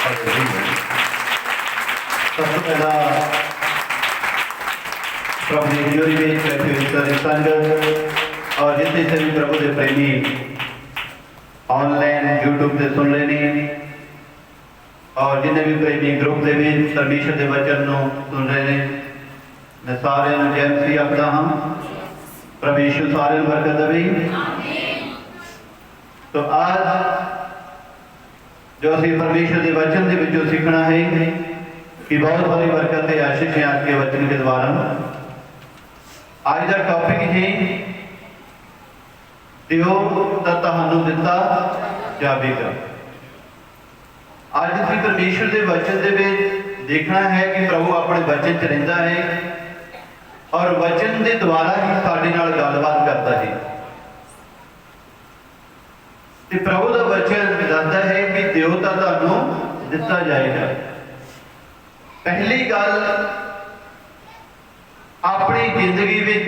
सबसे पहला प्रभु की जोरी में बैठे हुए सारी संगत और जितने से भी प्रभु के प्रेमी ऑनलाइन यूट्यूब से सुन रहे हैं और जिन्हें भी प्रेमी ग्रुप के भी परमेश्वर के वचन को सुन रहे हैं, मैं सारे जय मसीह आखदा हाँ। प्रभु यीशु सारे बरकत देवे। तो आज जो असी परमेश्वर के वचन के विचों सीखना है कि बहुत सारी बरकत है आशीष है आज के वचन के द्वारा। आज का टॉपिक है दियो तां तुहानू दिता जावेगा। आज असी परमेश्वर के वचन के देखना है कि प्रभु अपने वचन च रहिंदा है और वचन के द्वारा ही साडे नाल गलबात करता है। ते प्रभु का वचन दसदा है कि दियो तां तुहानू दिता जाएगा। पहली गल अपनी जिंदगी में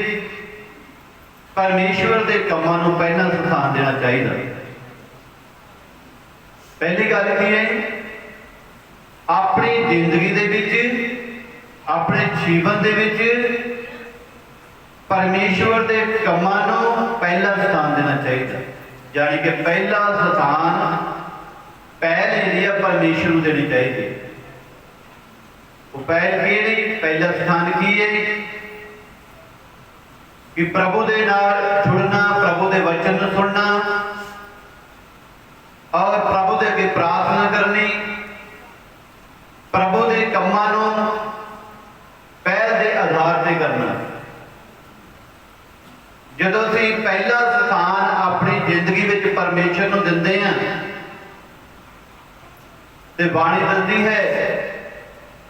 परमेश्वर के कामों को पहला स्थान देना चाहिए। पहली गल की है अपनी जिंदगी दे विच अपने जीवन दे विच परमेश्वर के कामों को पहला स्थान देना चाहिए। यानी कि पहला स्थान पहल जी परमेश्वर को देनी चाहिए। वो पहल की नहीं, पहला स्थान की है कि प्रभु के नाल जुड़ना, प्रभु के वचन सुनना और प्रभु के अगे प्रार्थना करनी, प्रभु के कामों को पहल के आधार से करना। जदों असीं पहला स्थान अपनी जिंदगी में परमेश्वर को दिंदे हैं तो बाणी दसदी है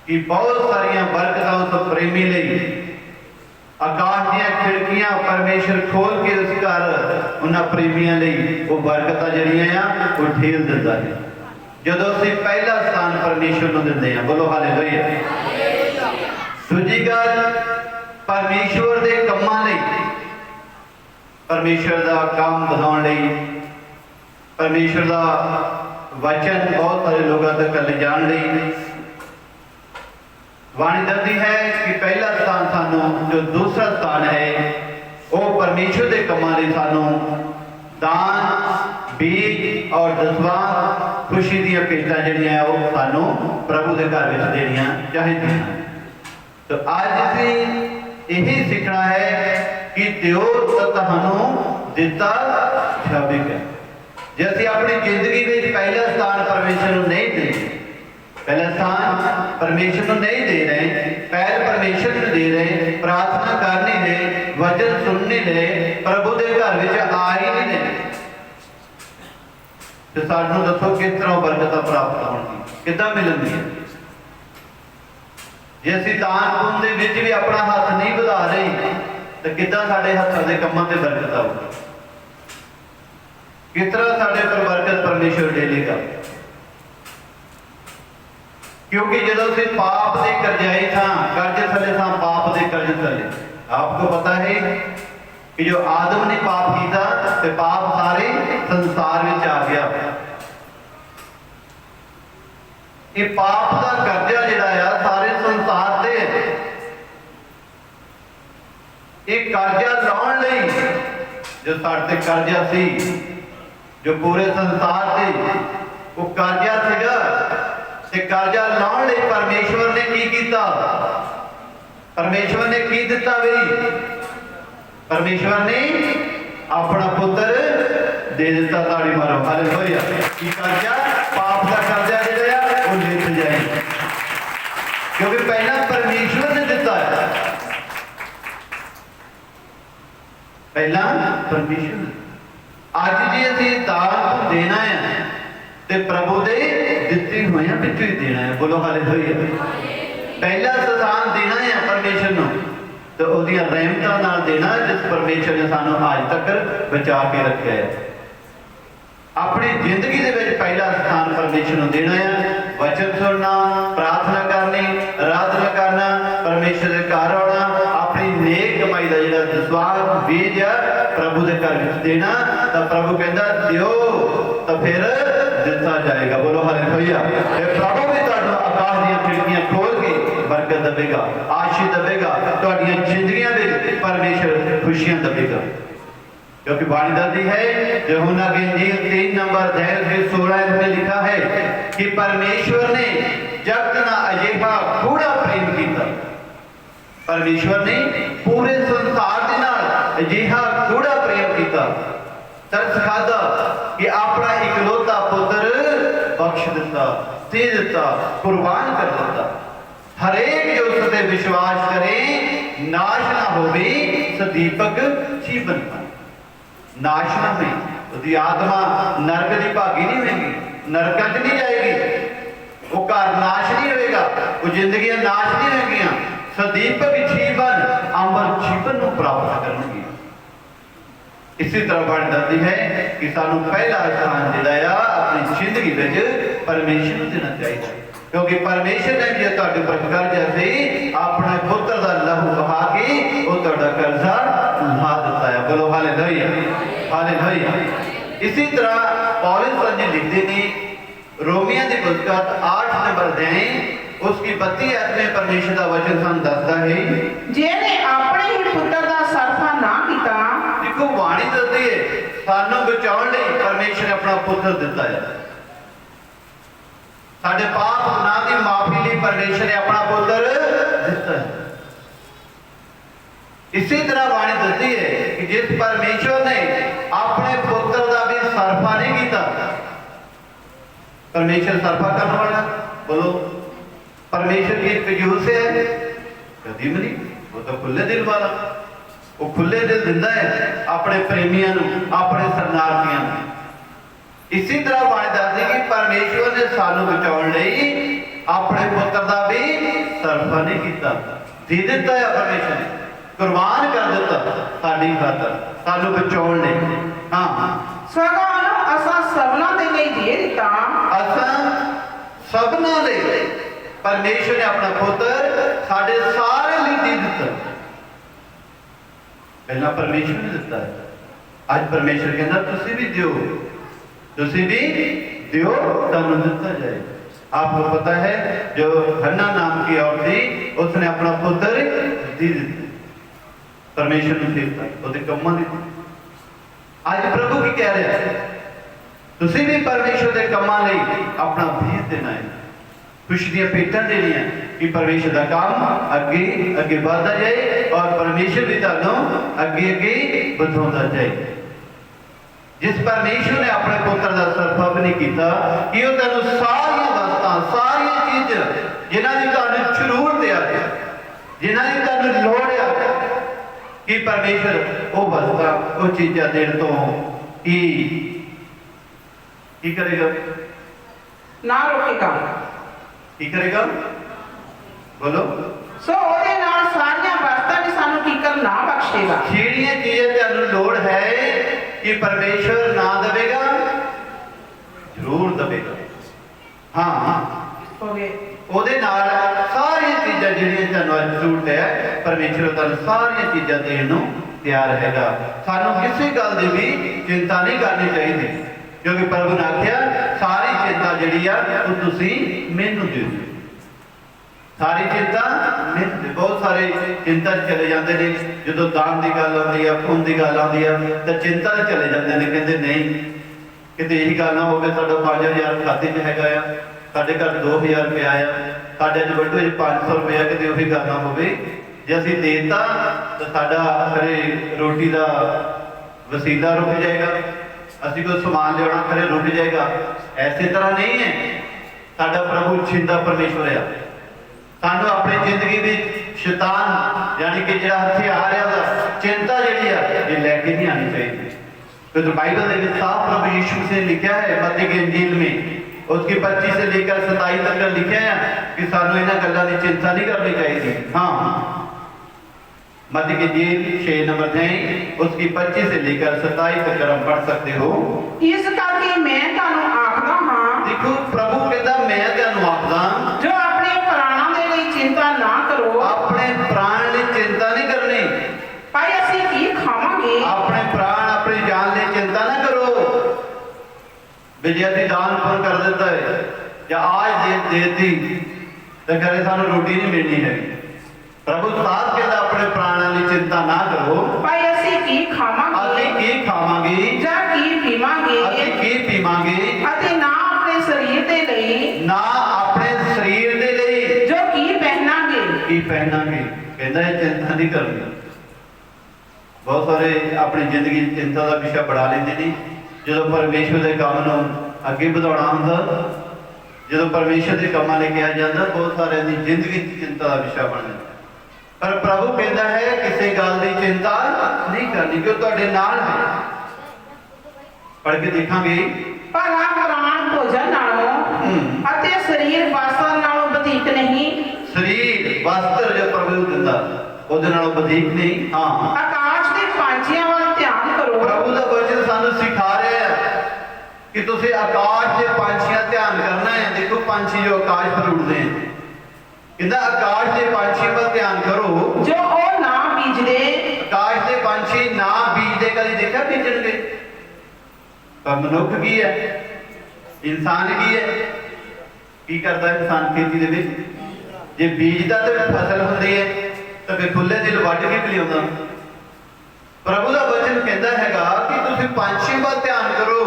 कि बहुत सारिया बरकतां उस प्रेमी लई आकाश दीआं खिड़कियां परमेश्वर खोल के उस घर उन्हां प्रेमियां लई वो बरकतां जिहड़ियां आ वो ठेल दिंदा है जदों असीं पहला स्थान परमेश्वर को दिंदे हैं। बोलो हालेलुया। दूजी गल परमेश्वर के कामां लई, परमेश्वर का काम बढ़ाने लई, परमेश्वर का वचन बहुत सारे लोगों तक ले जाने लई वाणी दसदी है कि पहला स्थान सानू जो दूसरा स्थान है वो परमेश्वर के कामों लई सानू दान, बीज और दसवां खुशी दी भेंटां जिहड़ियां वो सानू प्रभु के घर विच देणियां चाहीदियां। तो आज असीं यही सीखना है कि दियो तां तुहानू दिता जावेगा। जे असीं अपनी जिंदगी में पहला स्थान परमेश्वर को नहीं दे, पहला स्थान परमेश्वर को नहीं दे रहे, पहल परमेश्वर को दे रहे, प्रार्थना कर नहीं रहे, वचन सुन नहीं रहे, प्रभु के घर में आ ही नहीं रहे, तो सानू दसो किस तरह बरकतां प्राप्त होणगी, किद्दां मिलणगी। जे असीं दान पुण्य दे विच भी अपना हाथ नहीं बढ़ा रहे तो किद्दां साडे हत्थां दे कामां ते बरकत आऊगी, किस तरह साडे पर बरकत परमेश्वर डेलेगा। क्योंकि जब से पाप के करजाई था, कर्ज थले था, पाप के कर्ज थले। आपको पता है कि जो आदम ने पाप किया तो पाप सारे संसार में आ गया। ये पाप का कर्जा जिहड़ा आ सारे संसार से, एक कर्जा लाउण लई जो साडे कर्जा सी, जो पूरे संसार से वो कर्जा सीगा ते कर्जा लाउण लई परमेश्वर ने की कीता, परमेश्वर ने की दिता भी, परमेश्वर ने अपना पुत्र दे दिता। ताड़ी मारो हालेलुया। की कर्जा पाप का कर्जा जिहड़ा वो लिख जाए, क्योंकि पहला परमेश्वर ने दिता है, पहला परमेश्वर। आज जी असीं दान देना है ते प्रभु दे दित्ते हुए विच ही देना है। बोलो हालेलुया। पहला स्थान देना है परमेश्वर को तो उहदियां रहमतां नाल देना जिस परमेश्वर ने सानू आज तक बचा के रखा है। अपनी जिंदगी दे विच पहला स्थान परमेश्वर को देना है, वचन सुनना, प्रार्थना करनी, आराधना करना, परमेश्वर के घर आना, अपनी नेक कमाई का जिहड़ा दसवां बीज प्रभु के घर देना, तो प्रभु कहता दियो तो फिर दिता जाएगा। बोलो हालेलुया। हालेलुया। प्रभु भी तुहानू आकाश दीयां खिड़कियां खोल के बरकत देवेगा, आशीष देवेगा, तुहाडीआं जिंदगियां दे परमेश्वर खुशियां देवेगा। क्योंकि वाणी दसदी है यूहन्ना की इंजील 3 नंबर अध्याय से 16 में लिखा है कि परमेश्वर ने जगत नाल अजिहा गूढ़ा प्रेम किया। परमेश्वर ने पूरे संसार दे नाल अजिहा गूढ़ा प्रेम किया, तरस खादा कि अपना इकलौता पुत्र बख्श दिता, दे दिता, कुर्बान कर दिता। हरेक जो उस पर विश्वास करे नाश ना होवे, सदीपक जीवन पाए। नाश ना में उसकी आत्मा नरक की भागी नहीं होगी, नरक च नहीं जाएगी, वो घर नाश नहीं होएगा, वो जिंदगी नाश नहीं होगी, सदीपक जीवन अमर जीवन को प्राप्त करेंगे। इसी तरह बात दसदी है कि सानू पहला स्थान जिहड़ा अपनी जिंदगी में परमेश्वर को देना चाहिए, क्योंकि परमेश्वर ने जो तुहाडे पर कर्जा सी अपने पुत्र का लहू बहा के वो तुहाडा कर्जा ला दिता है। बोलो हालेलुया, हालेलुया। इसी तरह पौलुस जी लिखते ने रोमियो की पुस्तक 8 नंबर अध्याय उसकी 32 आयत में परमेश्वर का वचन सन दसदा है, जिहने अपने ही पुत्र का सरफा ना कीता। देखो वाणी दसदी है सानू बचाउण लई परमेश्वर ने अपना पुत्र दिता है, साडे पाप गुनाह की माफी लिए परमेश्वर ने अपना पुत्र दिता है। इसी तरह वाणी दसदी है कि जिस परमेश्वर ने अपने पुत्र का भी सरफा नहीं किया, परमेश्वर सरफा करने वाला, बोलो परमेश्वर की कंजूस है कभी भी नहीं, वो तो खुले दिल वाला, वो खुले दिल दिंदा है अपने प्रेमियों को, अपने शरणार्थियों को। इसी तरह वाणी दसदी कि परमेश्वर ने सानू बचाउण लई अपने पुत्र का भी सरफा नहीं किया, दे दिता है परमेश्वर ने, कुर्बान कर दिता साडी खातर, सानू बचाउण लई। हाँ, सगों असां सबना दे लई दे दिता। असां सबना लई परमेश्वर ने अपना पुत्र साडे सारे लिए दे दिता। पहला परमेश्वर ने दिता है, आज परमेश्वर कहना तुसी भी दियो, तुसी भी दियो, तुहानू दिता जाए। आपको पता है जो हन्ना नाम की औरत थी उसने अपना पुत्र दे दिता, परमेश्वर ने दिता, उसके कम्मां दी। आज प्रभु की कह रहे हैं तुसी भी परमेश्वर के कम्मां लई अपना भेज देना है, खुशी दी भेटां देनियां कि परमेश्वर का काम अगे अगे बढ़ता जाए और परमेश्वर भी तुहानू अगे अगे बढ़ाउंदा जाए। जिस परमेश्वर ने अपने पुत्र का सरफा भी नहीं किया कि वो तुहानू सारियां वस्तां सारियां चीज़ां जिन्हां दी तुहानू जरूरत है, जिन्हां दी तुहानू लोड़ है, कि परमेश्वर वो वस्तां वो चीज़ां देण तो की करेगा, ना रोकेगा, की करेगा, बोलो। सो ओदे नाल सारियां वस्तां भी सानू ठीकर ना बख्शेगा। ਜਿਹੜੀਆਂ चीज़ें तुहानू लोड़ है कि परमेश्वर ना देवेगा, जरूर देवेगा। हाँ, हो गए ਉਹਦੇ ਨਾਲ ਸਾਰੀਆਂ ਚੀਜ਼ਾਂ ਜਿਹੜੀਆਂ ਤੁਹਾਨੂੰ ਅੱਜ ਜ਼ਰੂਰਤ ਹੈ परमेश्वर ਤੁਹਾਨੂੰ ਸਾਰੀਆਂ ਚੀਜ਼ਾਂ ਦੇਣ ਨੂੰ ਤਿਆਰ ਹੈਗਾ। ਸਾਨੂੰ ਕਿਸੇ ਗੱਲ ਦੀ ਵੀ ਚਿੰਤਾ ਨਹੀਂ ਕਰਨੀ ਚਾਹੀਦੀ, क्योंकि प्रभु ने आख्या सारी चिंता जिहड़ी आ वो तुसीं मैनूं दे दिओ, सारी चिंता मैनूं दे। बहुत सारे चिंता चले जाते हैं जो दान की गल आती है, खून की गल आती है तो चिंता चले जाते हैं, कहते नहीं किते यही गल ना हो 5000 खाते च हैगा आ, साडे घर 2000 रुपया आया, साडे अज बटूए 500 रुपया, किते उही गल ना होवे जे असीं देता तो साडा खरे रोटी का वसीला रुक जाएगा, असीं कोई समान लिया खरे रुक जाएगा। ऐसे तरह नहीं है, साडा प्रभु जिंदा परमेश्वर है। सानू अपनी जिंदगी में शैतान यानी कि जो हथियार है चिंता जी ये लैके नहीं आनी चाहिए, क्योंकि बाइबल में साफ प्रभु यीशु से लिखा है मत्ती की इंजील में उसकी 25 से लेकर 27 तक लिखा है कि सानू इन्हां गल्लां दी चिंता नहीं करनी चाहिए। हाँ, मत्ती की इंजील 6 नंबर अध्याय उसकी 25 से लेकर 27 तक हम पढ़ सकते हो। इस करके मैं तुहानू आखदा हां, देखो प्रभु कहता मैं तुहानू आखदा जो अपने प्राणों के लिए चिंता ना करो, अपने प्राण लिए चिंता नहीं करनी, भाई असीं की खावांगे, अपने प्राण अपनी जान लिए चिंता ना करो। विजय दान पुण्य कर देता है, ਜਾਂ ਆਜ ਦੇਤੀ ਤੇ ਕਰੇ ਸਾਨੂੰ ਰੋਟੀ ਨਹੀਂ ਮਿਲਣੀ ਹੈ। ਪ੍ਰਭੂ ਸਾਥ ਕਹਿੰਦਾ ਆਪਣੇ ਪ੍ਰਾਣਾਂ ਲਈ ਚਿੰਤਾ ਨਾ ਕਰੋ, ਭਾਈ ਅਸੀਂ ਕੀ ਖਾਵਾਂਗੇ, ਅਸੀਂ ਕੀ ਖਾਵਾਂਗੇ ਜਾਂ ਕੀ ਪੀਵਾਂਗੇ, ਅਸੀਂ ਕੀ ਪੀਵਾਂਗੇ, ਅਤੇ ਨਾ ਆਪਣੇ ਸਰੀਰ ਦੇ ਲਈ, ਨਾ ਆਪਣੇ ਸਰੀਰ ਦੇ ਲਈ ਜੋ ਕੀ ਪਹਿਨਾਂਗੇ। ਕੀ ਪਹਿਨਾਂਗੇ। ਕਹਿੰਦਾ ਇਹ ਚਿੰਤਾ ਨਹੀਂ ਕਰਨੀ। ਬਹੁਤ ਸਾਰੇ ਆਪਣੀ ਜ਼ਿੰਦਗੀ 'ਚ ਚਿੰਤਾ ਦਾ ਵਿਸ਼ਾ ਬਣਾ ਲੈਂਦੇ ਨੇ। ਜਦੋਂ ਪਰਮੇਸ਼ਵਰ ਦੇ ਕੰਮ ਨੂੰ ਅੱਗੇ ਵਧਾਉਣਾ ਹੁੰਦਾ, ਜਦੋਂ ਪਰਮੇਸ਼ਵਰ ਦੇ ਕੰਮਾਂ ਲੈ ਕੇ ਆ ਜਾਂਦਾ, ਬਹੁਤ ਸਾਰਿਆਂ ਦੀ ਜ਼ਿੰਦਗੀ 'ਚ ਚਿੰਤਾ ਦਾ ਵਿਸ਼ਾ ਬਣ ਜਾਂਦਾ। ਪਰ ਪ੍ਰਭੂ ਕਹਿੰਦਾ ਹੈ ਕਿਸੇ ਗੱਲ ਦੀ ਚਿੰਤਾ ਨਹੀਂ ਕਰਨੀ, ਕਿ ਉਹ ਤੁਹਾਡੇ ਨਾਲ ਹੈ। ਪੜ੍ਹ ਕੇ ਦੇਖਾਂਗੇ, ਭਲਾ ਪ੍ਰਾਣ ਭੋਜਨ ਨਾਲੋਂ ਅਤੇ ਸਰੀਰ ਵਸਤਰ ਨਾਲੋਂ ਵਧੇਕ ਨਹੀਂ। ਸਰੀਰ ਵਸਤਰ ਜੋ ਪ੍ਰਭੂ ਦਿੰਦਾ ਉਹਦੇ ਨਾਲੋਂ ਵਧੇਕ ਨਹੀਂ। ਹਾਂ, ਆਕਾਸ਼ ਦੇ ਪੰਛੀਆਂ ਵੱਲ ਧਿਆਨ ਕਰੋ। ਪ੍ਰਭੂ ਦਾ ਵਚਨ ਸਾਨੂੰ ਸਿਖਾ ਰਿਹਾ ਹੈ ਕਿ ਤੁਸੀਂ ਆਕਾਸ਼ ਦੇ ਪੰਛੀਆਂ ਧਿਆਨ ਕਰਨਾ ਹੈ। ਦੇਖੋ ਪੰਛੀ ਜੋ ਆਕਾਸ਼ ਪਰ ਉੱਡਦੇ ਹਨ, ਕਹਿੰਦਾ ਆਕਾਸ਼ ਦੇ ਪੰਛੀਆਂ ਵੱਲ ਧਿਆਨ ਕਰੋ, ਜੋ ਉਹ ਨਾ ਬੀਜਦੇ, ਆਕਾਸ਼ ਦੇ ਪੰਛੀ ਨਾ ਬੀਜਦੇ। ਕਦੀ ਦੇਖਿਆ ਬੀਜਣਗੇ? ਪਰ ਮਨੁੱਖ ਕੀ ਹੈ, ਇਨਸਾਨ ਕੀ ਹੈ, ਕੀ ਕਰਦਾ ਇਨਸਾਨ ਖੇਤੀ ਦੇ ਵਿੱਚ? ਜੇ ਬੀਜਦਾ ਤੇ ਫਸਲ ਹੁੰਦੀ ਹੈ ਤਾਂ ਫਿਰ ਫੁੱਲੇ ਦਿਲ ਵੱਢ ਕੇ ਲਿਆਉਂਦਾ। ਪ੍ਰਭੂ ਦਾ ਵਚਨ ਕਹਿੰਦਾ ਹੈਗਾ ਕਿ ਤੁਸੀਂ ਪੰਛੀ ਵੱਲ ਧਿਆਨ ਕਰੋ,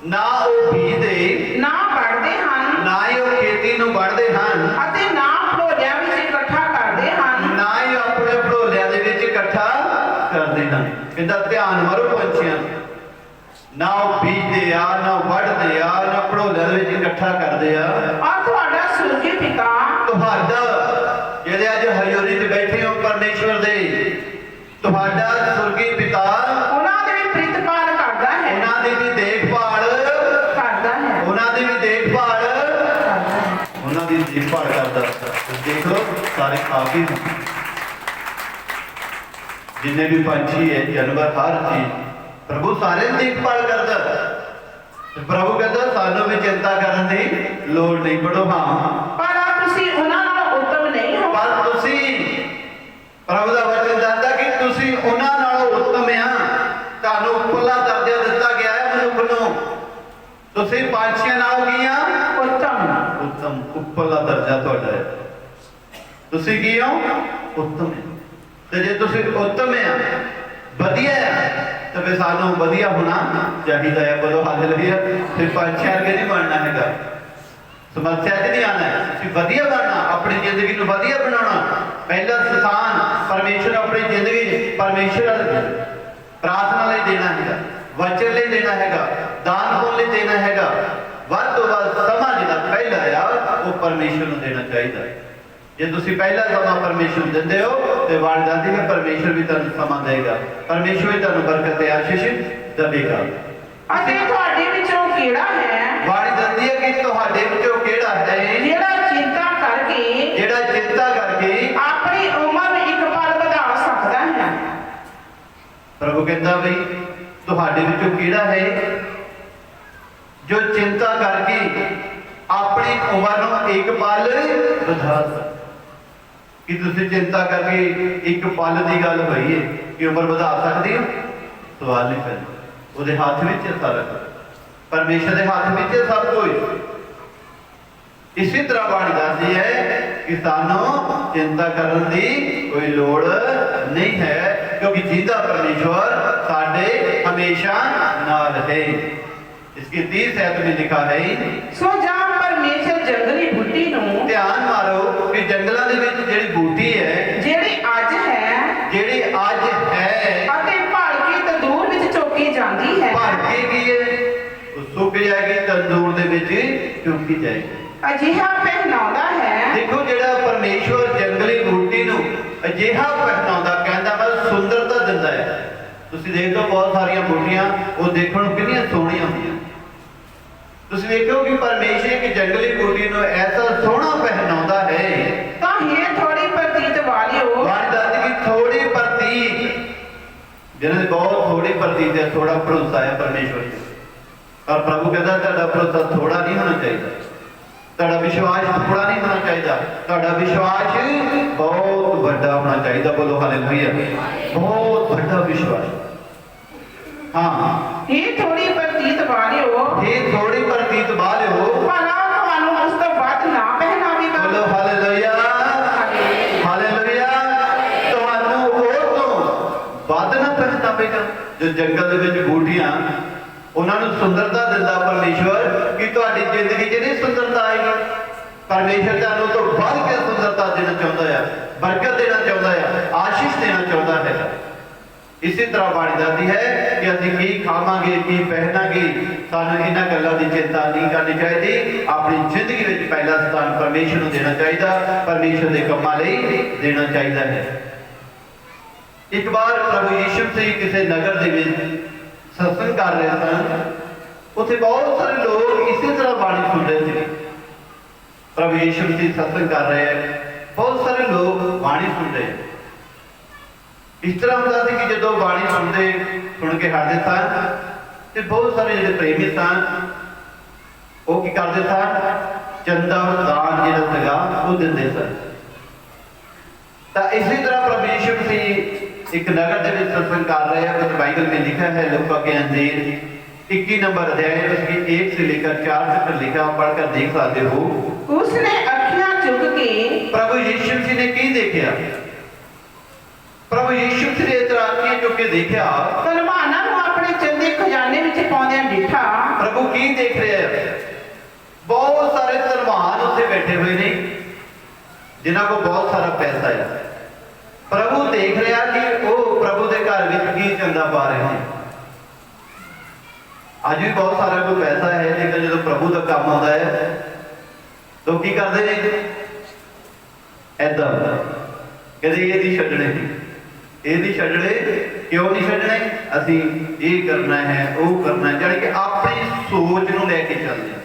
ਨਾ ਉਹ ਬੀਜਦੇ, ਨਾ ਵੱਢਦੇ ਹਨ, ਨਾ ਹੀ ਉਹ ਖੇਤੀ ਨੂੰ ਵੱਢਦੇ ਹਨ, ਅਤੇ ਨਾ ਭੜੋਲਿਆਂ ਵਿੱਚ ਇਕੱਠਾ ਕਰਦੇ ਹਨ। ਨਾ ਹੀ ਆਪਣੇ ਭੜੋਲਿਆਂ ਦੇ ਵਿੱਚ ਇਕੱਠਾ ਕਰਦੇ ਹਨ। ਕਹਿੰਦਾ ਧਿਆਨ ਮਾਰੋ ਪੰਛੀਆਂ, ਨਾ ਉਹ ਬੀਜਦੇ ਆ, ਨਾ ਵੱਢਦੇ ਆ, ਨਾ ਭੜੋਲਿਆਂ ਦੇ ਵਿੱਚ ਇਕੱਠਾ ਕਰਦੇ ਆ। ਔਰ ਤੁਹਾਡਾ ਸੁਰਗੀ ਪਿਤਾ, ਤੁਹਾਡਾ ਜਿਹੜੇ ਅੱਜ ਹਜ਼ੂਰੀ ਤੇ ਬੈਠੇ ਹੋ ਪਰਮੇਸ਼ਵਰ ਦੇ, ਤੁਹਾਡਾ ਸੁਰਗੀ ਪਿਤਾ ਉਹਨਾਂ ਦੇ ਵੀ ਪ੍ਰੀਤਪਾਲ ਕਰਦਾ ਹੈ, ਉਹਨਾਂ ਦੀ ਵੀ ਦੇਖਭਾਲ ਕਰਦਾ ਹੈ, ਉਹਨਾਂ ਦੀ ਵੀ ਦੇਖਭਾਲ ਕਰਦਾ ਹੈ। ਉਹਨਾਂ ਦੀ ਦੇਖਭਾਲ ਕਰਦਾ। ਦੇਖ ਲਓ ਸਾਰੇ ਕਾਫੀ ਜਿੰਨੇ ਵੀ ਪੰਛੀ ਹੈ, ਜਾਨਵਰ, ਹਰ ਚੀਜ਼ ਪ੍ਰਭੂ ਸਾਰੇ ਦੀ ਦੇਖਭਾਲ ਕਰਦਾ। ਤੇ ਪ੍ਰਭੂ ਕਹਿੰਦਾ ਸਾਨੂੰ ਵੀ ਚਿੰਤਾ ਕਰਨ ਦੀ ਲੋੜ ਨਹੀਂ। ਪੜੋ, ਹਾਂ, ਪਰ ਤੁਸੀਂ ਉਹਨਾਂ ਨਾਲੋਂ ਉੱਤਮ ਨਹੀਂ ਹੋ। ਪਰ ਤੁਸੀਂ, ਪ੍ਰਭੂ ਦਾ ਵਚਨ ਦੱਸਦਾ ਕਿ ਤੁਸੀਂ ਉਹਨਾਂ ਨਾਲੋਂ ਉੱਤਮ ਆ। ਤੁਹਾਨੂੰ ਉੱਪਰਲਾ ਦਰਜਾ ਦਿੱਤਾ ਗਿਆ ਹੈ ਮਨੁੱਖ ਨੂੰ। ਤੁਸੀਂ ਪੰਛੀਆਂ ਨਾਲੋਂ ਕੀ ਆ? ਉੱਤਮ। ਉੱਤਮ, ਉੱਪਰਲਾ ਦਰਜਾ ਤੁਹਾਡਾ ਹੈ। ਤੁਸੀਂ ਕੀ ਹੋ? ਉੱਤਮ ਹੈ। ਤੇ ਜੇ ਤੁਸੀਂ ਉੱਤਮ ਆ, ਵਧੀਆ ਆ, ਤਾਂ ਫਿਰ ਸਾਨੂੰ ਵਧੀਆ ਹੋਣਾ ਚਾਹੀਦਾ ਹੈ। ਬੋਲੋ ਹਾਲੇਲੂਇਆ। ਫਿਰ ਪੰਛੀਆਂ ਵਰਗੇ ਨਹੀਂ ਬਣਨਾ ਹੈਗਾ, ਸਮੱਸਿਆ 'ਚ ਨਹੀਂ ਆਉਣਾ ਹੈ। ਤੁਸੀਂ ਵਧੀਆ ਬਣਨਾ, ਆਪਣੀ ਜ਼ਿੰਦਗੀ ਨੂੰ ਵਧੀਆ ਬਣਾਉਣਾ। ਪਹਿਲਾ ਸਥਾਨ ਪਰਮੇਸ਼ਰ ਆਪਣੀ ਜ਼ਿੰਦਗੀ 'ਚ ਪਰਮੇਸ਼ਰ ਪ੍ਰਾਰਥਨਾ ਲਈ ਦੇਣਾ ਹੈਗਾ, ਵਚਨ ਲਈ ਦੇਣਾ ਹੈਗਾ, ਦਾਨ ਪੁੰਨ ਲਈ ਦੇਣਾ ਹੈਗਾ। ਵੱਧ ਤੋਂ ਵੱਧ ਸਮਾਂ ਜਿਹੜਾ ਪਹਿਲਾ ਆ ਉਹ ਪਰਮੇਸ਼ਰ ਨੂੰ ਦੇਣਾ ਚਾਹੀਦਾ ਹੈ। ਜੇ ਤੁਸੀਂ ਪਹਿਲਾ ਸਮਾਂ ਪਰਮੇਸ਼ਰ ਨੂੰ ਦਿੰਦੇ ਹੋ ਤੇ ਬਣ ਜਾਂਦੀ ਹੈ, ਪਰਮੇਸ਼ਰ ਵੀ ਤੁਹਾਨੂੰ ਸਮਾਂ ਦੇਗਾ, ਪਰਮੇਸ਼ਰ ਵੀ ਤੁਹਾਨੂੰ ਬਰਕਤ ਤੇ ਆਸ਼ੀਸ਼ ਦੇਵੇਗਾ। ਅਤੇ ਤੁਹਾਡੇ ਵਿੱਚੋਂ ਕਿਹੜਾ ਹੈ, ਬਾਣੀ ਦੱਸਦੀ ਹੈ ਕਿ ਤੁਹਾਡੇ ਵਿੱਚੋਂ ਕਿਹੜਾ ਹੈ ਜਿਹੜਾ ਚਿੰਤਾ ਕਰਕੇ, ਜਿਹੜਾ ਚਿੰਤਾ ਕਰਕੇ ਆਪਣੀ ਉਮਰ ਨੂੰ ਇੱਕ ਪਲ ਵਧਾ ਸਕਦਾ ਹੈ। ਪ੍ਰਭੂ ਕਹਿੰਦਾ ਬਈ ਤੁਹਾਡੇ ਵਿੱਚੋਂ ਕਿਹੜਾ ਹੈ ਜੋ ਚਿੰਤਾ ਕਰਕੇ ਆਪਣੀ ਉਮਰ ਨੂੰ ਇੱਕ ਪਲ ਵਧਾ ਸਕਦਾ। ਕਿ ਤੁਸੀਂ ਚਿੰਤਾ ਕਰਕੇ ਇੱਕ ਪਲ ਦੀ ਗੱਲ ਹੋਈ ਹੈ ਕਿ ਉਮਰ ਵਧਾ ਸਕਦੇ ਹੋ? ਸਵਾਲ ਨਹੀਂ ਪੈਂਦਾ। ਉਹਦੇ ਹੱਥ ਵਿੱਚ ਹੈ ਸਾਰਾ ਕੁਝ, ਪਰਮੇਸ਼ਰ ਦੇ ਹੱਥ ਵਿੱਚ ਹੈ ਸਭ ਕੁਝ। ਇਸੇ ਤਰ੍ਹਾਂ ਬਾਣੀ ਦੱਸਦੀ ਹੈ ਕਿ ਸਾਨੂੰ ਚਿੰਤਾ ਕਰਨ ਦੀ ਕੋਈ ਲੋੜ ਨਹੀਂ ਹੈ, ਕਿਉਂਕਿ ਜਿੰਦਾ ਪਰਮੇਸ਼ਵਰ ਸਾਡੇ ਹਮੇਸ਼ਾ ਨਾਲ ਹੈ। इसकी 30 आयत में लिखा है, ਸੋ ਜਾਂ ਪਰਮੇਸ਼ਰ ਜੰਗਲੀ ਬੂਟੀ ਨੂੰ, ਧਿਆਨ ਮਾਰੋ ਕਿ ਜੰਗਲਾਂ ਦੇ ਵਿੱਚ ਜਿਹੜੀ ਬੂਟੀ ਹੈ, ਜਿਹੜੀ ਅੱਜ ਹੈ ਜਿਹੜੀ ਅੱਜ ਹੈ, ਅਤੇ ਭਲਕੇ ਤੰਦੂਰ ਵਿੱਚ ਚੋਕੀ ਜਾਂਦੀ ਹੈ, ਭਰ ਕੇ ਕੀ ਹੈ, ਉਹ ਸੁੱਕ ਜਾਏਗੀ, ਤੰਦੂਰ ਦੇ ਵਿੱਚ ਚੁੱਕੀ ਜਾਏਗੀ। ਅਜਿਹਾ ਪਹਿਨਾਉਂਦਾ ਹੈ। ਦੇਖੋ ਜਿਹੜਾ ਪਰਮੇਸ਼ਵਰ ਜੰਗਲੀ ਬੂਟੀ ਨੂੰ ਅਜਿਹਾ ਪਹਿਨਾਉਂਦਾ, ਕਹਿੰਦਾ ਮੈਂ ਸੁੰਦਰਤਾ ਦਿੰਦਾ ਹੈ। ਤੁਸੀਂ ਦੇਖੋ ਬਹੁਤ ਸਾਰੀਆਂ ਬੂਟੀਆਂ ਉਹ ਦੇਖਣ ਨੂੰ ਕਿੰਨੀਆਂ ਸੋਹਣੀਆਂ ਹੁੰਦੀਆਂ। ਤੁਸੀਂ ਦੇਖੋ ਕਿ ਪਰਮੇਸ਼ਰ ਇੱਕ ਜੰਗਲੀ ਬੂਟੀ ਨੂੰ ਐਸਾ ਸੋਹਣਾ ਪਹਿਨਾਉਂਦਾ ਹੈ। ਤਾਂ ਇਹ ਥੋੜੀ ਪ੍ਰਤੀਤ ਵਾਲਿਓ, ਬਾਣੀ ਦੱਸਦੀ ਕਿ ਥੋੜੀ ਪ੍ਰਤੀਤ, ਜਿਹਨਾਂ ਦੀ ਬਹੁਤ ਥੋੜੀ ਪ੍ਰਤੀਤ ਹੈ, ਥੋੜਾ ਭਰੋਸਾ ਹੈ ਪਰਮੇਸ਼ਵਰ ਤੇ। ਪਰ ਪ੍ਰਭੂ ਕਹਿੰਦਾ ਤੁਹਾਡਾ ਭਰੋਸਾ ਥੋੜਾ ਨਹੀਂ ਹੋਣਾ ਚਾਹੀਦਾ, ਤੁਹਾਡਾ ਵਿਸ਼ਵਾਸ ਥੋੜਾ ਨਹੀਂ ਹੋਣਾ ਚਾਹੀਦਾ, ਤੁਹਾਡਾ ਵਿਸ਼ਵਾਸ ਬਹੁਤ ਵੱਡਾ ਹੋਣਾ ਚਾਹੀਦਾ। ਬੋਲੋ ਹਾਲੇਲੂਇਆ। ਬਹੁਤ ਵੱਡਾ ਵਿਸ਼ਵਾਸ। ਹਾਂ, ਇਹ ਥੋੜੀ ਪ੍ਰਤੀਤ ਵਾਲਿਓ, ਇਹ ਥੋੜੀ ਪ੍ਰਤੀਤ ਵਾਲਿਓ, ਭਲਾ ਤੁਹਾਨੂੰ ਜੋ ਜੰਗਲ ਦੇ ਵਿੱਚ ਬੂਟੀਆਂ, ਉਹਨਾਂ ਨੂੰ ਸੁੰਦਰਤਾ ਦਿੰਦਾ ਪਰਮੇਸ਼ਵਰ ਕਿ ਤੁਹਾਡੀ ਜ਼ਿੰਦਗੀ 'ਚ ਨਹੀਂ ਸੁੰਦਰਤਾ ਆਏਗੀ। ਪਰਮੇਸ਼ਵਰ ਤੁਹਾਨੂੰ ਤੋਂ ਵੱਧ ਕੇ ਸੁੰਦਰਤਾ ਦੇਣਾ ਚਾਹੁੰਦਾ ਹੈ, ਬਰਕਤ ਦੇਣਾ ਚਾਹੁੰਦਾ ਹੈ, ਆਸ਼ੀਸ਼ ਦੇਣਾ ਚਾਹੁੰਦਾ ਹੈ। ਇਸੇ ਤਰ੍ਹਾਂ ਬਾਣੀ ਦੱਸਦੀ ਹੈ ਕਿ ਅਸੀਂ ਕੀ ਖਾਵਾਂਗੇ, ਕੀ ਪਹਿਨਾਂਗੇ, ਸਾਨੂੰ ਇਹਨਾਂ ਗੱਲਾਂ ਦੀ ਚਿੰਤਾ ਨਹੀਂ ਕਰਨੀ ਚਾਹੀਦੀ। ਆਪਣੀ ਜ਼ਿੰਦਗੀ ਵਿੱਚ ਪਹਿਲਾ ਸਥਾਨ ਪਰਮੇਸ਼ਵਰ ਨੂੰ ਦੇਣਾ ਚਾਹੀਦਾ, ਪਰਮੇਸ਼ਵਰ ਦੇ ਕੰਮਾਂ ਲਈ ਦੇਣਾ ਚਾਹੀਦਾ ਹੈ। ਇੱਕ ਵਾਰ ਪ੍ਰਭੂ ਯੀਸ਼ੂ ਮਸੀਹ ਕਿਸੇ ਨਗਰ ਦੇ ਵਿੱਚ ਸਤਸੰਗ ਕਰ ਰਹੇ ਸਨ। ਉੱਥੇ ਬਹੁਤ ਸਾਰੇ ਲੋਕ ਇਸੇ ਤਰ੍ਹਾਂ ਬਾਣੀ ਸੁਣ ਰਹੇ ਸੀ। ਪ੍ਰਭੂ ਯੀਸ਼ੂ ਮਸੀਹ ਸਤਸੰਗ ਕਰ ਰਹੇ ਹੈ, ਬਹੁਤ ਸਾਰੇ ਲੋਕ ਬਾਣੀ ਸੁਣ ਰਹੇ। ਇਸ ਤਰ੍ਹਾਂ ਹੁੰਦਾ ਸੀ ਕਿ ਜਦੋਂ ਬਾਣੀ ਸੁਣ ਕੇ ਹਟਦੇ ਸਨ ਤੇ ਬਹੁਤ ਸਾਰੇ ਜਿਹੜੇ ਪ੍ਰੇਮੀ ਸਨ ਉਹ ਕੀ ਕਰਦੇ ਸਨ, ਚੰਦਾ ਦਾਨ ਜਿਹੜਾ ਸੀਗਾ ਉਹ ਦਿੰਦੇ ਸਨ। ਤਾਂ ਇਸੇ ਤਰ੍ਹਾਂ ਪ੍ਰਭੂ ਯੀਸ਼ੂ ਮਸੀਹ ਇੱਕ ਨਗਰ ਦੇ ਵਿੱਚ सत्संग कर रहे हैं। तो बाइबल में लिखा है लूका के अंजील 21 नंबर अध्याय उसकी 1 से लेकर 4 तक लिखा, पढ़कर देख सकते हो। उसने अखियां चुक के प्रभु यीशु मसीह ने की देखा, प्रभु यीशु मसीह ने इतना अखियां चुक के देखा, धनवानां नूं अपने चंदे खजाने विच पाउंदियां डिठा। प्रभु की देख रहे हैं, बहुत सारे धनवान उत्थे बैठे हुए ने जिन्हां को बहुत सारा पैसा है। प्रभु देख रहा कि वो प्रभु के घर में की चंदा पा रहे हैं। अज भी बहुत सारा कोई पैसा है, लेकिन जो प्रभु का काम आता है तो की करते हैं, ऐदा कहते ये नहीं छड्डने, ये नहीं छड्डने। क्यों नहीं छड्डने? असी ये करना है, वो करना है, यानी कि अपनी सोच नूं लैके चलते हैं।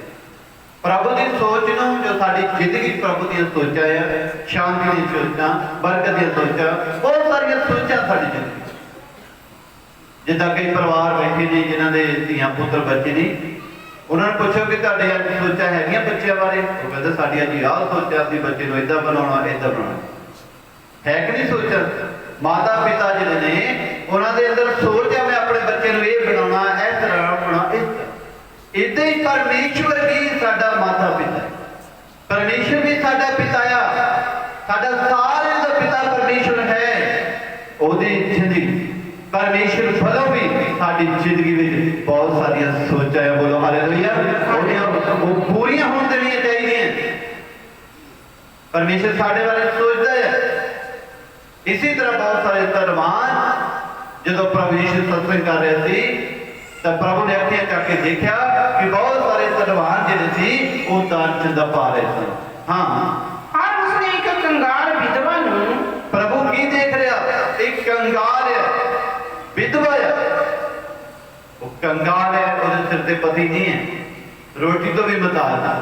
प्रभु की सोच नूं, जो साडी जिंदगी प्रभु दी सोचां है, शांति दी सोचां, बरकत दी सोचां, बहुत सारियां सोचां साडी जिंदगी। जिद्दां कई परिवार बैठे ने जिन्हां दे धीआं पुत्र बच्चे ने, उन्हां नूं पुछो कि तुहाडे अज सोचां हैगियां बच्चों बारे? वो कहंदे साडी अज आह सोचां सी बच्चे नूं इदां बनाउणा, इदां बनाउणा। है कि नहीं सोचां? माता पिता जिहड़े ने उन्हां दे अंदर सोच है, मैं अपने बच्चे नूं इह बनाउणा, इस तरह बनाउणा, इस इदां ही परमेश्वर भी साडा माता पिता, परमेश्वर भी साडा पिता आ, साडा सारे दा पिता परमेश्वर है। ओदी जिंदगी परमेश्वर फलों भी साडी जिंदगी में बहुत सारियां सोचां है, बोलो हालेलुया, वो पूरियां होण देणियां चाहिए। परमेश्वर साडे बारे सोचदा है। इसी तरह बहुत सारे धनवान जदों प्रभु यीशु सत्संग कर रहे थे तो प्रभु ने अखियां चक के देखा कि बहुत सारे धनवान जिहड़े सी वो दान चंदा पा रहे थे। हाँ, और उसने एक कंगाल विधवा नूं, प्रभु की देख रहा, एक कंगाल है, विधवा है, वो कंगाल है, उसके सिर ते पति नहीं है, रोटी तो भी मुताज है।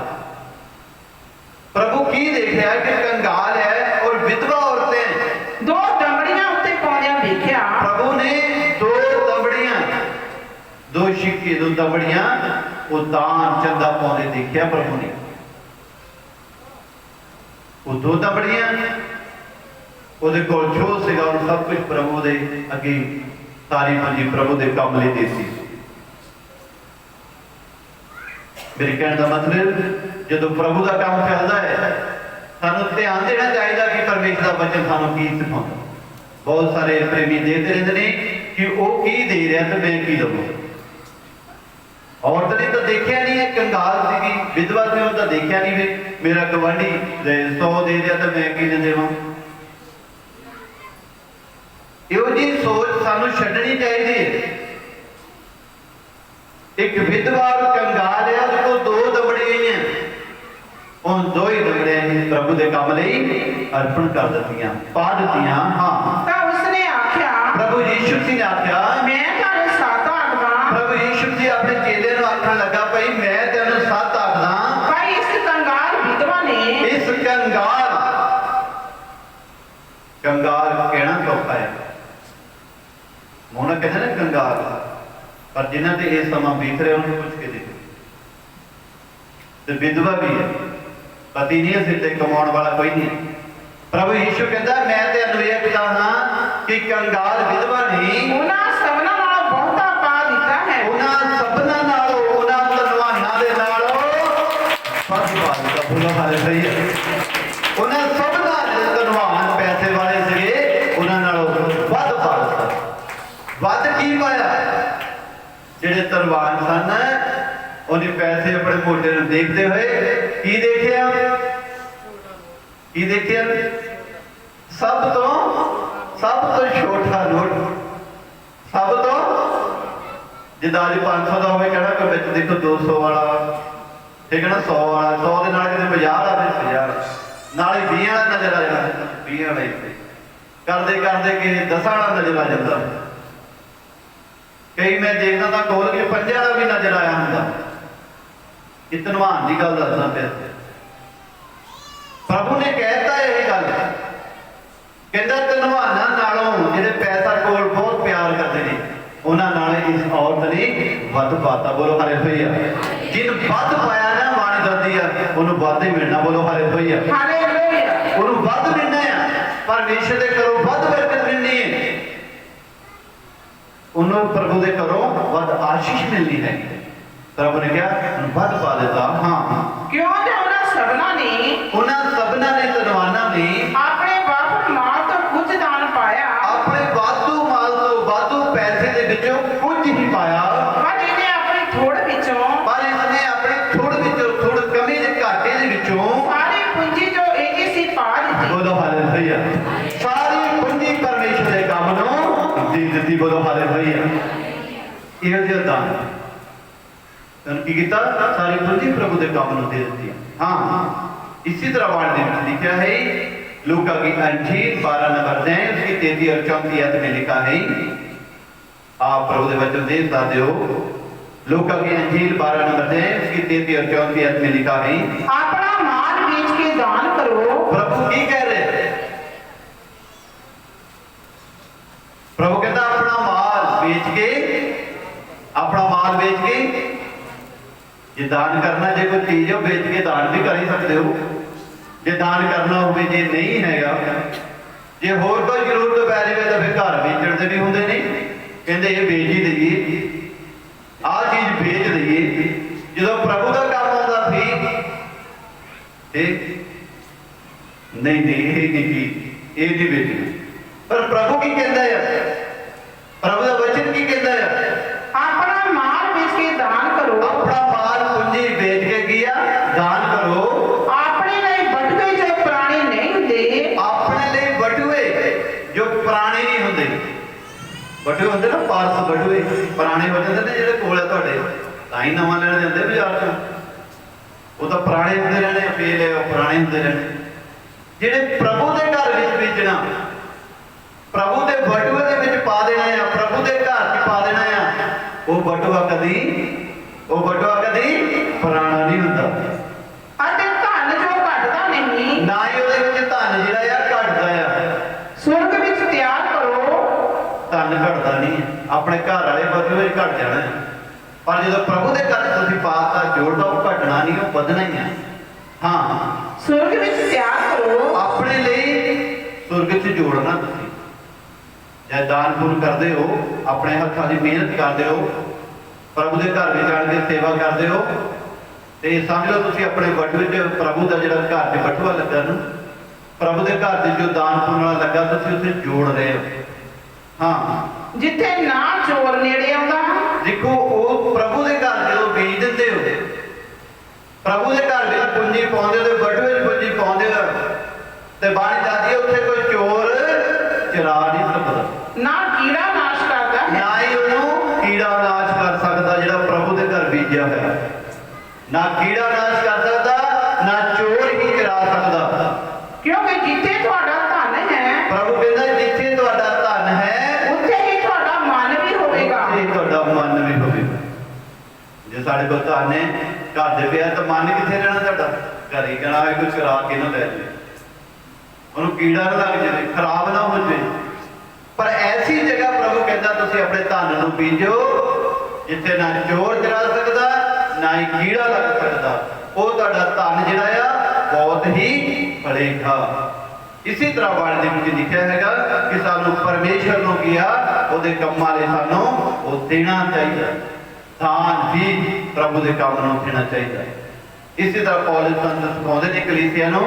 प्रभु की देख रहा कि कंगाल है और विधवा औरतें दो दमड़ियां उत्ते पाउंदियां देखिया। प्रभु ने दो दमड़ियां, दो सिक्के, दो दमड़ियां वो दान चंदा पाउंदे देखिया। प्रभु ने वो दो दमड़ियां ਉਹਦੇ ਕੋਲ ਜੋ ਸੀਗਾ ਉਹ ਸਭ ਕੁਝ ਪ੍ਰਭੂ ਦੇ ਅੱਗੇ ਸਾਰੀ ਮੰਜੀ ਪ੍ਰਭੂ ਦੇ ਕੰਮ ਲਈ ਦਿੱਤੀ। ਮੇਰੇ ਕਹਿਣ ਦਾ ਮਤਲਬ ਜਦੋਂ ਪ੍ਰਭੂ ਦਾ ਕੰਮ ਚੱਲਦਾ ਹੈ ਸਾਨੂੰ ਧਿਆਨ ਦੇਣਾ ਚਾਹੀਦਾ ਕਿ ਪਰਮੇਸ਼ਰ ਦਾ ਵਚਨ ਸਾਨੂੰ ਕੀ ਸਿਖਾਉਂਦਾ। ਬਹੁਤ ਸਾਰੇ ਪ੍ਰੇਮੀ ਦੇਖਦੇ ਰਹਿੰਦੇ ਨੇ ਕਿ ਉਹ ਕੀ ਦੇ ਰਿਹਾ ਤੇ ਮੈਂ ਕੀ ਦਵਾਂ। ਔਰਤ ਨੇ ਤਾਂ ਦੇਖਿਆ ਨਹੀਂ, ਹੈ ਕੰਗਾਲ ਸੀਗੀ, ਵਿਧਵਾ ਸੀ, ਉਹ ਤਾਂ ਦੇਖਿਆ ਨਹੀਂ ਵੀ ਮੇਰਾ ਗਵਾਂਢੀ 100 ਦੇ ਰਿਹਾ ਤਾਂ ਮੈਂ ਕੀ ਦੇਵਾਂ। ਇਹੋ ਜਿਹੀ ਸੋਚ ਸਾਨੂੰ ਛੱਡਣੀ ਚਾਹੀਦੀ ਹੈ। ਇੱਕ ਵਿਧਵਾ ਔਰ ਕੰਗਾਲ ਹੈ, ਉਹਦੇ ਕੋਲ ਦੋ ਦਮੜੀਆਂ हैं, उन दो ही दमड़ियां प्रभु के काम ਲਈ अर्पण कर ਦਿੱਤੀਆਂ, ਪਾ ਦਿੱਤੀਆਂ। हाँ, ਤਾਂ ਉਸਨੇ ਆਖਿਆ, प्रभु यीशु मसीह ने आख्या, मैं ਤੁਹਾਨੂੰ ਸੱਤ ਆਖਦਾ। प्रभु यीशु मसीह अपने चेले ਨੂੰ ਆਖਣ ਲੱਗਾ, ਭਾਈ ਮੈਂ ਤੈਨੂੰ ਸੱਤ ਆਖਦਾ। ਭਾਈ ਇਸ ਕੰਗਾਲ ਵਿਧਵਾ ਨੇ, ਇਸ ਕੰਗਾਲ, ਕੰਗਾਲ ਕਹਿਣਾ ਸੌਖਾ ਹੈ, ਮੋਨਾ ਕਹਿੰਦੇ ਨੇ ਕੰਗਾਲ, ਪਰ ਜਿਨ੍ਹਾਂ ਤੇ ਇਹ ਸਮਾਂ ਬੀਤ ਰਿਹਾ ਉਹਨੂੰ ਪੁੱਛ ਕੇ ਦੇਖੋ। ਤੇ ਵਿਧਵਾ ਵੀ ਹੈ, ਪਤੀ ਨਹੀਂ ਹੈ, ਸਿਰ ਤੇ ਕਮਾਉਣ ਵਾਲਾ ਕੋਈ ਨਹੀਂ। ਪ੍ਰਭੂ ਯੀਸ਼ੂ ਕਹਿੰਦਾ ਮੈਂ ਤੈਨੂੰ ਇਹ ਕਹਿੰਦਾ ਹਾਂ ਕਿ ਕੰਗਾਲ ਵਿਧਵਾ ਨਹੀਂ, ਉਹਨਾਂ ਸਭਨਾਂ ਨਾਲੋਂ ਬਹੁਤਾ ਪਾ ਦਿੱਤਾ ਹੈ। ਉਹਨਾਂ ਸਭਨਾਂ ਨਾਲੋਂ, ਉਹਨਾਂ ਧਨਵਾਨਾਂ ਦੇ ਨਾਲੋਂ ਵੱਧ ਪਾ ਦਿੱਤਾ। ਬੋਲੋ ਹਾਲੇਲੂਇਆ। ਉਹਨਾਂ ਸਭਨਾਂ ਦੇ ਧਨਵਾਨ ਪੈਸੇ ਵਾਲੇ ਸੀਗੇ, ਉਹਨਾਂ ਨਾਲੋਂ ਵੱਧ ਪਾ ਦਿੱਤਾ। ਵੱਧ ਕੀ ਪਾਇਆ? ਧਨਵਾਨ ਸਨ। ਉਹਨੇ ਪੈਸੇ ਆਪਣੇ ਮੋਢੇ ਨੂੰ ਦੇਖਦੇ ਹੋਏ ਕੀ ਦੇਖਿਆ? ਕੀ ਦੇਖਿਆ? ਸਭ ਤੋਂ ਛੋਟਾ ਨੋਟ, ਸਭ ਤੋਂ ਜਿੱਦਾਂ ਅੱਜ 500 ਦਾ ਹੋਵੇ, ਕਹਿਣਾ ਕਿ ਵਿੱਚ ਦੇਖੋ 200 ਵਾਲਾ, ਠੀਕ ਹੈ ਨਾ, 100 ਵਾਲਾ, 100 ਦੇ ਨਾਲ ਕਿਤੇ 50 ਵਾਲਾ, 50 ਨਾਲੇ 20 ਵਾਲਾ ਨਜ਼ਰ ਆ ਜਾਣਾ, 20 ਵਾਲਾ ਇੱਥੇ ਕਰਦੇ ਕਰਦੇ ਕਿ 10 ਵਾਲਾ ਨਜ਼ਰ ਆ ਜਾਂਦਾ। ਕਈ ਮੈਂ ਦੇਖਦਾ ਤਾਂ ਕੋਲ ਕੇ 5 ਵਾਲਾ ਵੀ ਨਜ਼ਰ ਆਇਆ ਹੁੰਦਾ। ਇਹ ਧਨਵਾਨ ਦੀ ਗੱਲ ਦੱਸਦਾ ਪਿਆ। ਪ੍ਰਭੂ ਨੇ ਕਹਿਤਾ ਇਹ ਗੱਲ, ਕਹਿੰਦਾ ਧਨਵਾਨਾਂ ਨਾਲੋਂ ਜਿਹੜੇ ਪੈਸਾ ਕੋਲ ਬਹੁਤ ਪਿਆਰ ਕਰਦੇ ਨੇ, ਉਹਨਾਂ ਨਾਲ ਇਸ ਔਰਤ ਨੇ ਵੱਧ ਪਾਤਾ। ਬੋਲੋ ਹਾਲੇਲੂਇਆ। ਜਿਹਨੂੰ ਵੱਧ ਪਾਇਆ ਨਾ, ਬਾਣੀ ਦੱਸਦੀ ਆ ਉਹਨੂੰ ਵੱਧ ਹੀ ਮਿਲਣਾ। ਬੋਲੋ ਹਾਲੇਲੂਇਆ। ਹਾਲੇਲੂਇਆ। ਉਹਨੂੰ ਵੱਧ ਮਿਲਣਾ ਆ। ਪਰਮੇਸ਼ਰ ਦੇ ਘਰੋਂ ਵੱਧ ਬਰਕਤ ਮਿਲਣੀ ਹੈ, ਉਹਨੂੰ ਪ੍ਰਭੂ ਦੇ ਘਰੋਂ ਵੱਧ ਆਸ਼ੀਸ਼ ਮਿਲਣੀ ਹੈ। ਪ੍ਰਭੂ ਨੇ ਕਿਹਾ ਉਹਨੂੰ ਵੱਧ ਪਾ ਦਿੱਤਾ। ਹਾਂ, ਕਿਉਂਕਿ ਉਹਨਾਂ ਸਭਨਾਂ ਨੇ ਧਨਵਾਨਾਂ ਨੇ ਆਪਣੇ ਵਾਪਰ ਮਾਲ ਤੋਂ ਕੁਝ ਦਾਨ ਪਾਇਆ, ਆਪਣੇ ਵਾਧੂ ਮਾਲ ਤੋਂ ਵਾਧੂ ਪੈਸੇ ਦੇ ਵਿੱਚੋਂ ਕੁਝ ਹੀ ਪਾਇਆ। ਪਰ ਇਹਨੇ ਆਪਣੀ ਥੋੜ ਵਿੱਚੋਂ, ਪਰ ਇਸਨੇ ਆਪਣੇ ਥੋੜ ਵਿੱਚੋਂ, ਥੋੜ ਕਮੀ ਦੇ ਘਾਟੇ ਦੇ ਵਿੱਚੋਂ ਸਾਰੀ ਪੂੰਜੀ ਜੋ ਇਹਦੀ ਸੀ ਪਾ ਦਿੱਤੀ। ਬੋਲੋ ਹਾਲੇਲੂਇਆ। ਸਾਰੀ ਪੂੰਜੀ ਪਰਮੇਸ਼ਰ ਦੇ ਕੰਮ ਨੂੰ ਦੇ ਦਿੱਤੀ। ਬੋਲੋ ਹਾਲੇਲੂਇਆ। ਇਹ ਜਿਹਾ ਦਾਨ ਤਨ ਕੀ ਕੀਤਾ? ਸਾਰੀ ਪੂੰਜੀ ਪ੍ਰਭੂ ਦੇ ਕੰਮ ਨੂੰ ਦੇ ਦਿੱਤੀ। हाँ, इसी तरह बाण में लिखा है, लूका की अंजील 12 नंबर दें, उसकी 33 और 34 आयत में लिखा है। आप प्रभु के वचन देख सकते हो। लूका की अंजील 12 नंबर दें, उसकी 33 और 34 आयत में लिखा है, अपना माल बेच के दान करो। प्रभु की कह रहे? प्रभु कहता अपना माल बेच के, अपना माल बेच के जे दान करना, जे कोई चीज हो बेच के दान भी कर ही सकते हो। जे दान करना हो, जे नहीं हैगा, जे होर कोई जरूरत पै जाए तो फिर घर बेचण दे भी हुंदे ने, कहंदे ये बेच ही दईए, आ चीज बेच दईए। जो प्रभु का काम आउंदा फिर नहीं नहीं बेचनी। पर प्रभु की कहंदा है? प्रभु का वचन की कहंदा है? अपना माल बेच के दान करो। अपना माल पूंजी बेच के किया दान करो। अपने लिए बटुए जो पुराने नहीं होते, अपने लिए बटुए जो पुराने नहीं होंगे। बटुए होंगे ना, पार्स बटुए पुराने हो जाते हैं, जो कोल है तुहाडे तां ही नवां लैण जांदे बाजार चों। वो तो पुराने होंदे रहने, फेल है पुराने होंदे रहने। जिहड़े प्रभु के घर विच बेचना, प्रभु के बटुए दे विच पा देना है, प्रभु के घर च पा देना है, वो बटुआ कदी पुराना नहीं होता। अते धन जो घटदा नहीं, ना ही ਉਹਦੇ ਵਿੱਚ ਧਨ ਜਿਹੜਾ ਆ ਘਟਦਾ ਆ। स्वर्ग ਵਿੱਚ ਤਿਆਰ ਕਰੋ। ਧਨ ਘਟਦਾ ਨਹੀਂ, ਆਪਣੇ ਘਰ ਵਾਲੇ ਬਟੂਏ ਵਿੱਚ ਘਟ ਜਾਣਾ ਹੈ। ਪਰ ਜਦੋਂ ਪ੍ਰਭੂ ਦੇ ਘਰ ਤੁਸੀਂ ਪਾਤਾ ਜੋੜਦਾ, ਉਹ ਘਟਣਾ ਨਹੀਂ, ਉਹ ਵਧਣਾ ਹੀ ਹੈ। ਹਾਂ, स्वर्ग ਵਿੱਚ ਤਿਆਰ ਕਰੋ। ਆਪਣੇ ਲਈ ਸੁਰਗ 'ਚ ਜੋੜਨਾ। ਤੁਸੀਂ ਜੇ ਦਾਨ ਪੁੰਨ ਕਰਦੇ ਹੋ, ਆਪਣੇ ਹੱਥਾਂ ਦੀ ਮਿਹਨਤ ਕਰਦੇ ਹੋ, ਪ੍ਰਭੂ ਦੇ ਘਰ ਵਿੱਚ ਆਣ ਕੇ ਸੇਵਾ ਕਰਦੇ ਹੋ, ਤੇ ਸਮਝ ਲਓ ਤੁਸੀਂ ਆਪਣੇ ਬਟੂਏ 'ਚ ਪ੍ਰਭੂ ਦਾ ਜਿਹੜਾ ਘਰ 'ਚ ਬਟੂਆ ਲੱਗਾ ਨਾ, ਪ੍ਰਭੂ ਦੇ ਘਰ 'ਚ ਜੋ ਦਾਨ ਪੁੰਨ ਵਾਲਾ ਲੱਗਾ, ਤੁਸੀਂ ਉੱਥੇ ਜੋੜ ਰਹੇ ਹੋ। ਹਾਂ, ਜਿੱਥੇ ਨਾ ਚੋਰ ਨੇੜੇ ਆਉਂਦਾ, ਦੇਖੋ ਉਹ ਪ੍ਰਭੂ ਦੇ ਘਰ ਜਦੋਂ ਬੀਜ ਦਿੰਦੇ ਹੋ, ਪ੍ਰਭੂ ਦੇ ਘਰ ਵਿੱਚ ਪੂੰਜੀ ਪਾਉਂਦੇ ਤੇ ਬਟੂਏ 'ਚ ਪੂੰਜੀ ਪਾਉਂਦੇ ਹੋ, ਤੇ ਬਾਣੀ ਦੱਸਦੀ ਹੈ ਉੱਥੇ ਕੋਈ ਚੋਰ ਚਰਾ ਨਹੀਂ ਸਕਦਾ, ਨਾ ਕੀੜਾ ਨਾਸ਼ ਕਰਦਾ ਹੈ, ਨਾ ਹੀ ਉਹਨੂੰ ਕੀੜਾ ਨਾਸ਼ ਕਰ ਸਕਦਾ ਜਿਹੜਾ ਪ੍ਰਭੂ ਦੇ ਘਰ ਬੀਜਿਆ ਹੋਇਆ। ਨਾ ਕੀੜਾ ਨਾਸ਼ ਕਰ ਸਕਦਾ, ਨਾ ਚੋਰ ਹੀ ਚਰਾ ਸਕਦਾ। ਕਿਉਂਕਿ ਜਿੱਥੇ ਤੁਹਾਡਾ ਧਨ ਹੈ, ਪ੍ਰਭੂ ਕਹਿੰਦਾ ਜਿੱਥੇ ਤੁਹਾਡਾ ਧਨ ਹੈ, ਉੱਥੇ ਹੀ ਤੁਹਾਡਾ ਮਨ ਵੀ ਹੋਵੇਗਾ। ਉੱਥੇ ਹੀ ਤੁਹਾਡਾ ਮਨ ਵੀ ਹੋਵੇਗਾ। ਜੇ ਸਾਡੇ ਕੋਲ ਧਨ ਹੈ, ਘਰ ਦੇ ਪਿਆ, ਤਾਂ ਮਨ ਕਿੱਥੇ ਰਹਿਣਾ ਤੁਹਾਡਾ? ਘਰੇ ਕਹਿਣਾ ਹੈ ਕੋਈ ਚਰਾ ਕੇ ਨਾ ਲੈ ਜਾਵੇ, ਉਹਨੂੰ ਕੀੜਾ ਨਾ ਲੱਗ ਜਾਵੇ, ਖਰਾਬ ਨਾ ਹੋ ਜਾਵੇ। ਪਰ ਐਸੀ ਜਗ੍ਹਾ ਪ੍ਰਭੂ ਕਹਿੰਦਾ ਤੁਸੀਂ ਆਪਣੇ ਧਨ ਨੂੰ ਬੀਜੋ ਜਿੱਥੇ ਨਾ ਚੋਰ ਚਰਾ ਸਕਦਾ, ਨਾ ਹੀ ਕੀੜਾ ਲੱਗ ਸਕਦਾ। ਉਹ ਤੁਹਾਡਾ ਧਨ ਜਿਹੜਾ ਆ ਬਹੁਤ ਹੀ ਫਲੇਗਾ। ਇਸੇ ਤਰ੍ਹਾਂ ਬਾਣੀ ਦੇ ਵਿੱਚ ਲਿਖਿਆ ਹੈਗਾ ਕਿ ਸਾਨੂੰ ਪਰਮੇਸ਼ਰ ਨੂੰ ਕਿਹਾ ਉਹਦੇ ਕੰਮਾਂ ਲਈ ਸਾਨੂੰ ਉਹ ਦੇਣਾ ਚਾਹੀਦਾ। ਦਾਨ ਵੀ ਪ੍ਰਭੂ ਦੇ ਕੰਮ ਨੂੰ ਦੇਣਾ ਚਾਹੀਦਾ। ਇਸੇ ਤਰ੍ਹਾਂ ਪੌਲੁਸ ਸੰਤ ਸਿਖਾਉਂਦੇ ਨੇ ਕਲੀਸਿਆ ਨੂੰ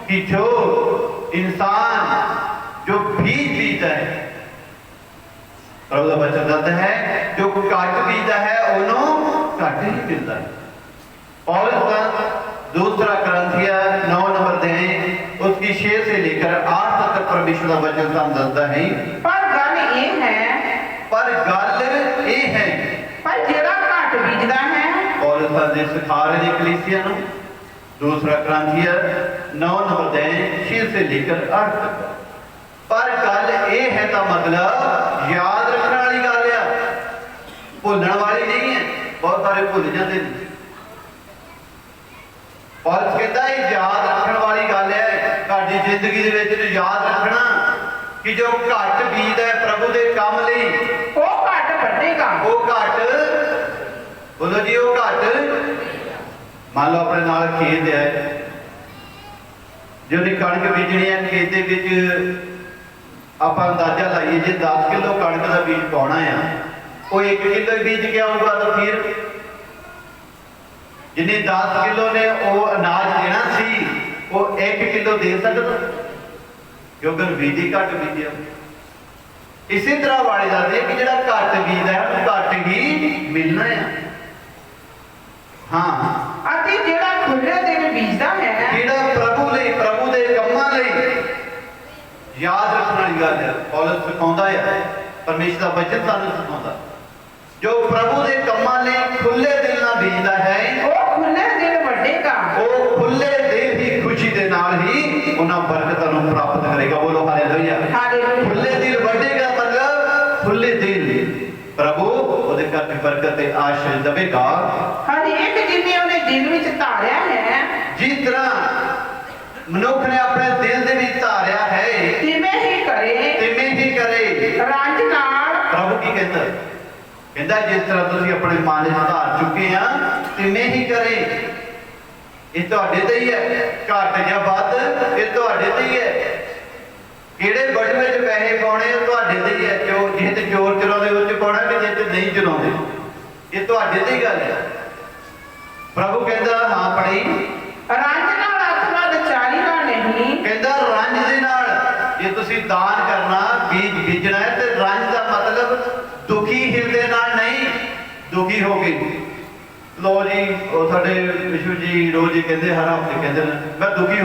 कि जो इंसान जो बीज बीजता है, ਪ੍ਰਭੂ ਦਾ ਬਚਨ ਦੱਸਦਾ ਹੈ ਜੋ ਘੱਟ ਬੀਜਦਾ ਹੈ ਉਹਨੂੰ ਘੱਟ ਹੀ ਮਿਲਦਾ ਹੈ। पौलुस का दूसरा करंथिया 9 नंबर दें उसकी 6 से लेकर 8 तक परमेश्वर का वचन साम दसदा है। पर गल ये है पर जेड़ा घट बीजदा है पौलुस ने सिखा रहे कलीसिया नु। दूसरा करंथिया 9 नंबर दें 6 से लेकर 8 तक। पर गल ये है तो मतलब याद रखने वाली गल है, भुलने वाली नहीं है। बहुत सारे भुल जाते हैं। पौलुस कहता है याद रखने वाली गल है साडी जिंदगी दे विच याद रखना कि जो घट बीजदा है प्रभु दे काम लई वो घट वड्डेगा। वो घट बोलो जी वो घट मान लो अपने नाल खेत है जो कणक बीजनी है खेत दे विच आपां अंदाजा लाइए जे 10 किलो कणक का बीज पाउणा है वो 1 किलो बीज के आऊगा तो फिर जिन्हें 10 किलो ने वो अनाज देना सी वो 1 किलो दे सकता क्योंकि बीजी घट बीजिया। इसी तरह वाले जाते हैं कि जो घट बीजदा है वो घट ही मिलना है। हाँ अति जेड़ा खुले दिल बीजदा है जेड़ा प्रभु लई प्रभु दे कम्मां लई याद रखने वाली गल है। पौलुस सिखाउंदा है परमेश्वर का वचन सानू सिखाउंदा जो प्रभु दे कम्मां लई खुले दिल नाल बीजदा है वो खुले दिल वड्डेगा। वो खुले दिल ही खुशी दे नाल ही उन्हां बरकतां नूं प्राप्त करेगा। बोलो हालेलुया। हालेलुया। खुले दिल वड्डेगा मतलब खुले दिल प्रभु ओदे घर दी बरकत ते आशीष देवेगा। हर एक जिन्हें उन्हें दिल विच धारिया है जिस तरह मनुख ने अपने दिल दे विच धारिया है तिवें ही करे रंज नाल। प्रभु की कहता कहता जिस तरह तुसीं अपने मन विच धार चुके हैं तिवें ही करे। ये तुहाडे ते ही है घट या वध ये तुहाडे ते ही है। किहड़े बटवे च पैसे पाउणे तुहाडे ते ही है जो जिह ते जोर चलाउंदे उह च पाउणा कि जिह ते नहीं चलाउंदे ये तुहाडे ते ही गल है। प्रभु कहता हाँ पढ़ी रंज नाल अथवा लचारी नाल नहीं कहता रंज दे नाल जे तुसीं दान करना बीज बीजना है ते रंज दा मतलब दुखी हिरदे नाल नहीं दुखी हो गए। लो जी वो साडे विशु जी रोज ही कहते हर हफ्ते कहते मैं दुखी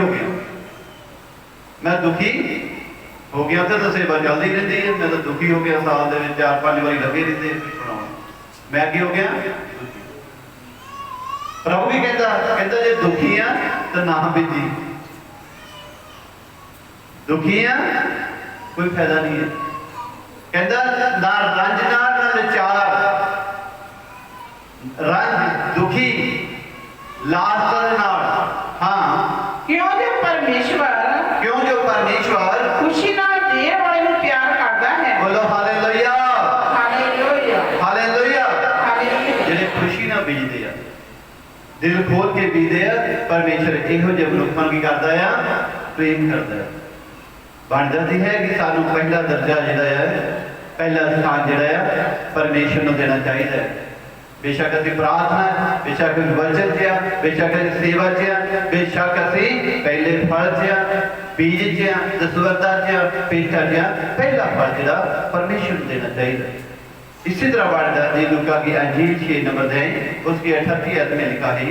हो गया तो सेवा चलती रहती है। मैं तो दुखी हो गया साल के 4-5 बारी लगे रहते मैं की हो गया। प्रभु भी कहता जे दुखी है तो ना बीजी दुखी है कोई फायदा नहीं है। कहता ना रंज ना विचार रंज दुखी लास्टर नाल। हाँ क्यों जो परमेश्वर खुशी नाल देण वाले नूं प्यार करदा है। बोलो हालेलुया हालेलुया हालेलुया। हालेलुया। जेडे खुशी ना बीजदे आ दिल खोल के बीजदे आ परमेश्वर इहो जिहे मनुखां की करदा है प्रेम करदा है। बन जाती है कि सानू पहला दर्जा जिहड़ा है पहला स्थान जिहड़ा है परमेश्वर नूं देना चाहिए। बेशक असीं प्रार्थना बेशक वचन च बेशक सेवा च बेशक असीं पहले फल च बीज च दसवंता च पेठा च पहला फल जिहड़ा परमेश्वर नूं देना चाहिए। इसी तरह बढ़ जाती है लूका की अंजील 6 नंबर दें उसकी 38 आयत में लिखा है।